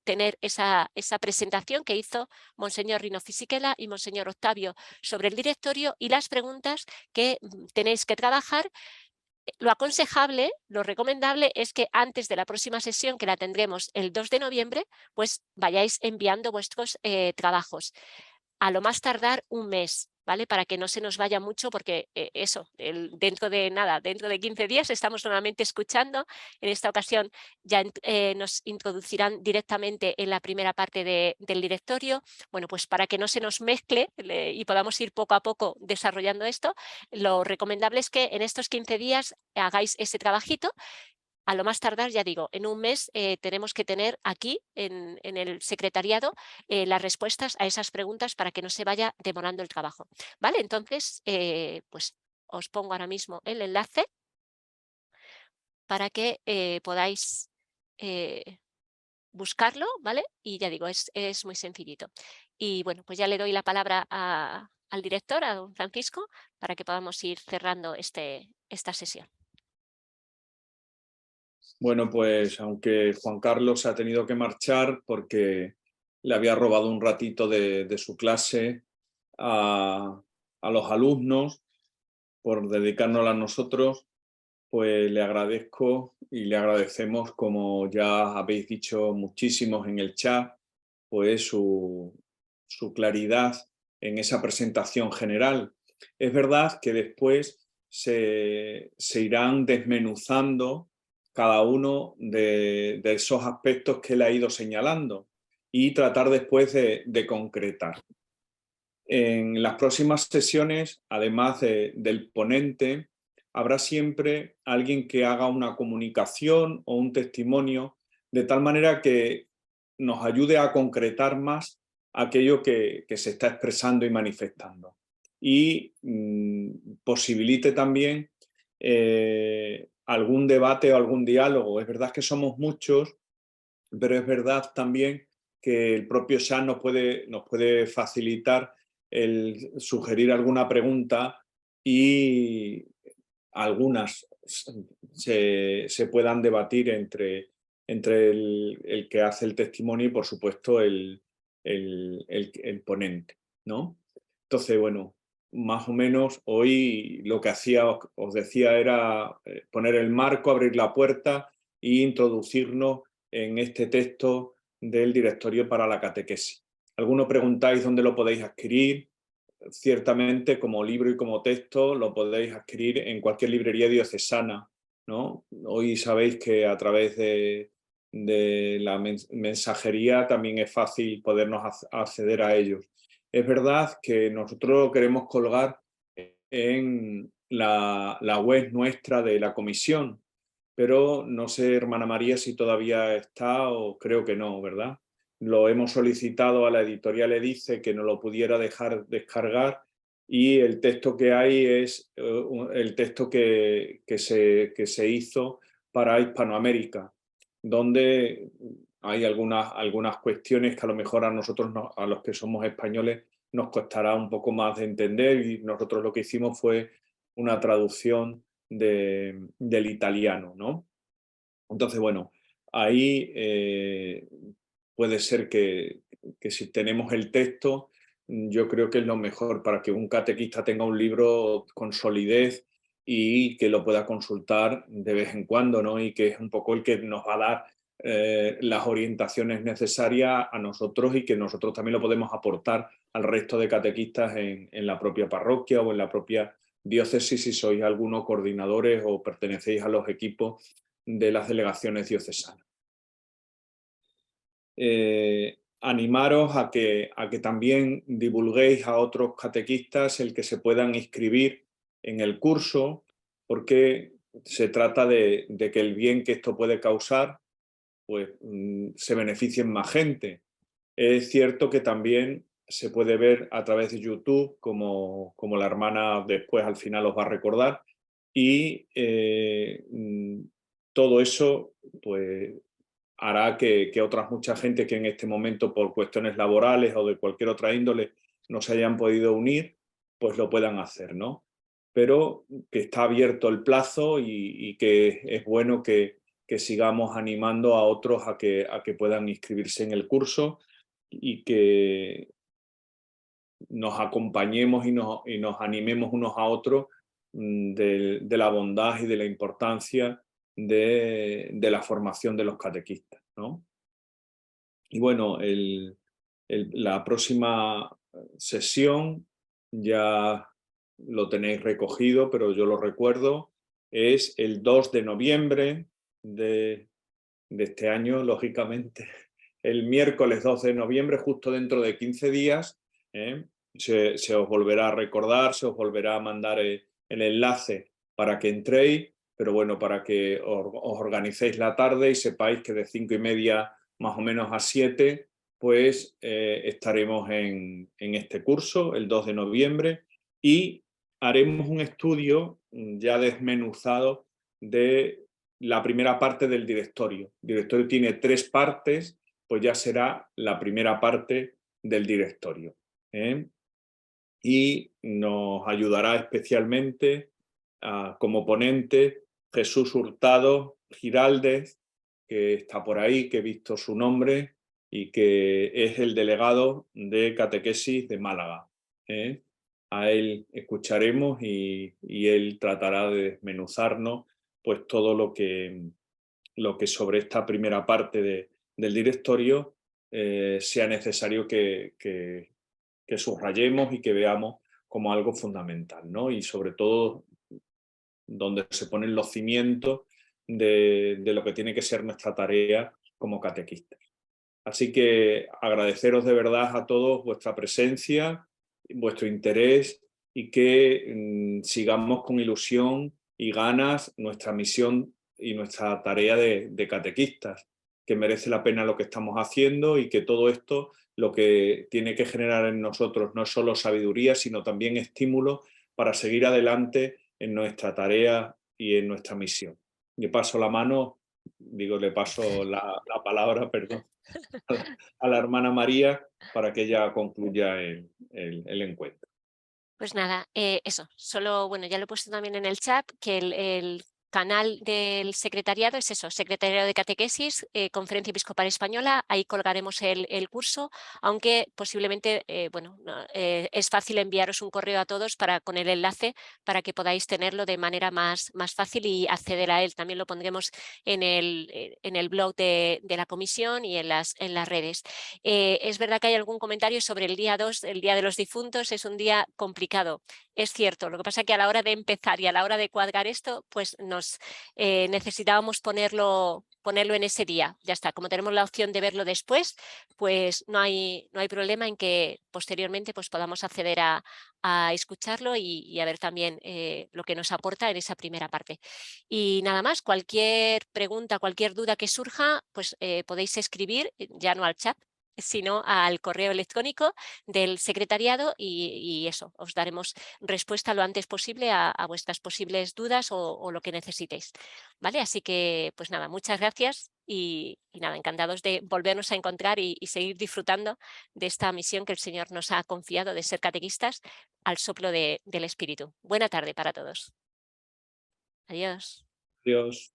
tener esa presentación que hizo Monseñor Rino Fisichella y Monseñor Octavio sobre el directorio y las preguntas que tenéis que trabajar. Lo aconsejable, lo recomendable es que antes de la próxima sesión, que la tendremos el 2 de noviembre, pues vayáis enviando vuestros trabajos. A lo más tardar un mes, ¿vale? Para que no se nos vaya mucho, porque eso, dentro de 15 días estamos nuevamente escuchando. En esta ocasión ya nos introducirán directamente en la primera parte del directorio. Bueno, pues para que no se nos mezcle y podamos ir poco a poco desarrollando esto, lo recomendable es que en estos 15 días hagáis ese trabajito. A lo más tardar, ya digo, en un mes tenemos que tener aquí en el secretariado las respuestas a esas preguntas para que no se vaya demorando el trabajo. ¿Vale? Entonces, pues os pongo ahora mismo el enlace para que podáis buscarlo, ¿vale? Y ya digo, es muy sencillito. Y bueno, pues ya le doy la palabra al director, a don Francisco, para que podamos ir cerrando esta sesión. Bueno, pues aunque Juan Carlos ha tenido que marchar porque le había robado un ratito de su clase a los alumnos por dedicárnosla a nosotros, pues le agradezco y le agradecemos, como ya habéis dicho muchísimos en el chat, pues su claridad en esa presentación general. Es verdad que después se irán desmenuzando cada uno de esos aspectos que él ha ido señalando y tratar después de concretar. En las próximas sesiones, además del ponente, habrá siempre alguien que haga una comunicación o un testimonio, de tal manera que nos ayude a concretar más aquello que se está expresando y manifestando. Y posibilite también algún debate o algún diálogo. Es verdad que somos muchos, pero es verdad también que el propio chat nos puede facilitar el sugerir alguna pregunta y algunas se puedan debatir entre el que hace el testimonio y, por supuesto, el ponente, ¿no? Entonces, bueno, más o menos hoy lo que hacía, os decía, era poner el marco, abrir la puerta e introducirnos en este texto del Directorio para la Catequesis. Algunos preguntáis dónde lo podéis adquirir. Ciertamente, como libro y como texto, lo podéis adquirir en cualquier librería diocesana, ¿no? Hoy sabéis que a través de la mensajería también es fácil podernos acceder a ellos. Es verdad que nosotros lo queremos colgar en la web nuestra de la comisión, pero no sé, hermana María, si todavía está, o creo que no, ¿verdad? Lo hemos solicitado a la editorial Edice que nos lo pudiera dejar descargar, y el texto que hay es el texto que se hizo para Hispanoamérica, donde hay algunas cuestiones que a lo mejor a nosotros, a los que somos españoles, nos costará un poco más de entender, y nosotros lo que hicimos fue una traducción del italiano, ¿no? Entonces, bueno, ahí puede ser que que si tenemos el texto, yo creo que es lo mejor para que un catequista tenga un libro con solidez y que lo pueda consultar de vez en cuando, ¿no? Y que es un poco el que nos va a dar las orientaciones necesarias a nosotros y que nosotros también lo podemos aportar al resto de catequistas en la propia parroquia o en la propia diócesis, si sois algunos coordinadores o pertenecéis a los equipos de las delegaciones diocesanas. Animaros a que también divulguéis a otros catequistas el que se puedan inscribir en el curso, porque se trata de que el bien que esto puede causar pues se beneficien más gente. Es cierto que también se puede ver a través de YouTube, como la hermana después al final os va a recordar, y todo eso pues hará que otras mucha gente que en este momento por cuestiones laborales o de cualquier otra índole no se hayan podido unir, pues lo puedan hacer, ¿no? Pero que está abierto el plazo y que es bueno que sigamos animando a otros a que puedan inscribirse en el curso y que nos acompañemos y nos animemos unos a otros de la bondad y de la importancia de la formación de los catequistas, ¿no? Y bueno, la próxima sesión ya lo tenéis recogido, pero yo lo recuerdo, es el 2 de noviembre de este año, lógicamente, el miércoles 12 de noviembre, justo dentro de 15 días, se os volverá a recordar, se os volverá a mandar el enlace para que entréis, pero bueno, para que os organicéis la tarde y sepáis que de 5:30 más o menos a 7, pues estaremos en este curso, el 2 de noviembre, y haremos un estudio ya desmenuzado de la primera parte del directorio. El directorio tiene 3 partes, pues ya será la primera parte del directorio. Y nos ayudará especialmente como ponente Jesús Hurtado Giraldez, que está por ahí, que he visto su nombre y que es el delegado de catequesis de Málaga. A él escucharemos y él tratará de desmenuzarnos pues todo lo que sobre esta primera parte del directorio sea necesario que subrayemos y que veamos como algo fundamental, ¿no? Y sobre todo donde se ponen los cimientos de lo que tiene que ser nuestra tarea como catequistas. Así que agradeceros de verdad a todos vuestra presencia, vuestro interés y que sigamos con ilusión y ganas nuestra misión y nuestra tarea de catequistas, que merece la pena lo que estamos haciendo y que todo esto lo que tiene que generar en nosotros no es solo sabiduría, sino también estímulo para seguir adelante en nuestra tarea y en nuestra misión. Le paso la mano, le paso la palabra, perdón, a la hermana María para que ella concluya el encuentro. Pues nada, eso, solo, bueno, ya lo he puesto también en el chat, que el canal del secretariado es eso, Secretariado de Catequesis, Conferencia Episcopal Española, ahí colgaremos el curso, aunque posiblemente, bueno, es fácil enviaros un correo a todos con el enlace para que podáis tenerlo de manera más fácil y acceder a él. También lo pondremos en el blog de la comisión y en las redes. Es verdad que hay algún comentario sobre el día 2, el Día de los Difuntos, es un día complicado. Es cierto, lo que pasa es que a la hora de empezar y a la hora de cuadrar esto, pues necesitábamos ponerlo en ese día. Ya está, como tenemos la opción de verlo después, pues no hay problema en que posteriormente pues podamos acceder a escucharlo y a ver también lo que nos aporta en esa primera parte. Y nada más, cualquier pregunta, cualquier duda que surja, pues podéis escribir, ya no al chat, sino al correo electrónico del secretariado y eso, os daremos respuesta lo antes posible a vuestras posibles dudas o lo que necesitéis. ¿Vale? Así que, pues nada, muchas gracias y nada, encantados de volvernos a encontrar y seguir disfrutando de esta misión que el Señor nos ha confiado de ser catequistas al soplo del Espíritu. Buena tarde para todos. Adiós. Adiós.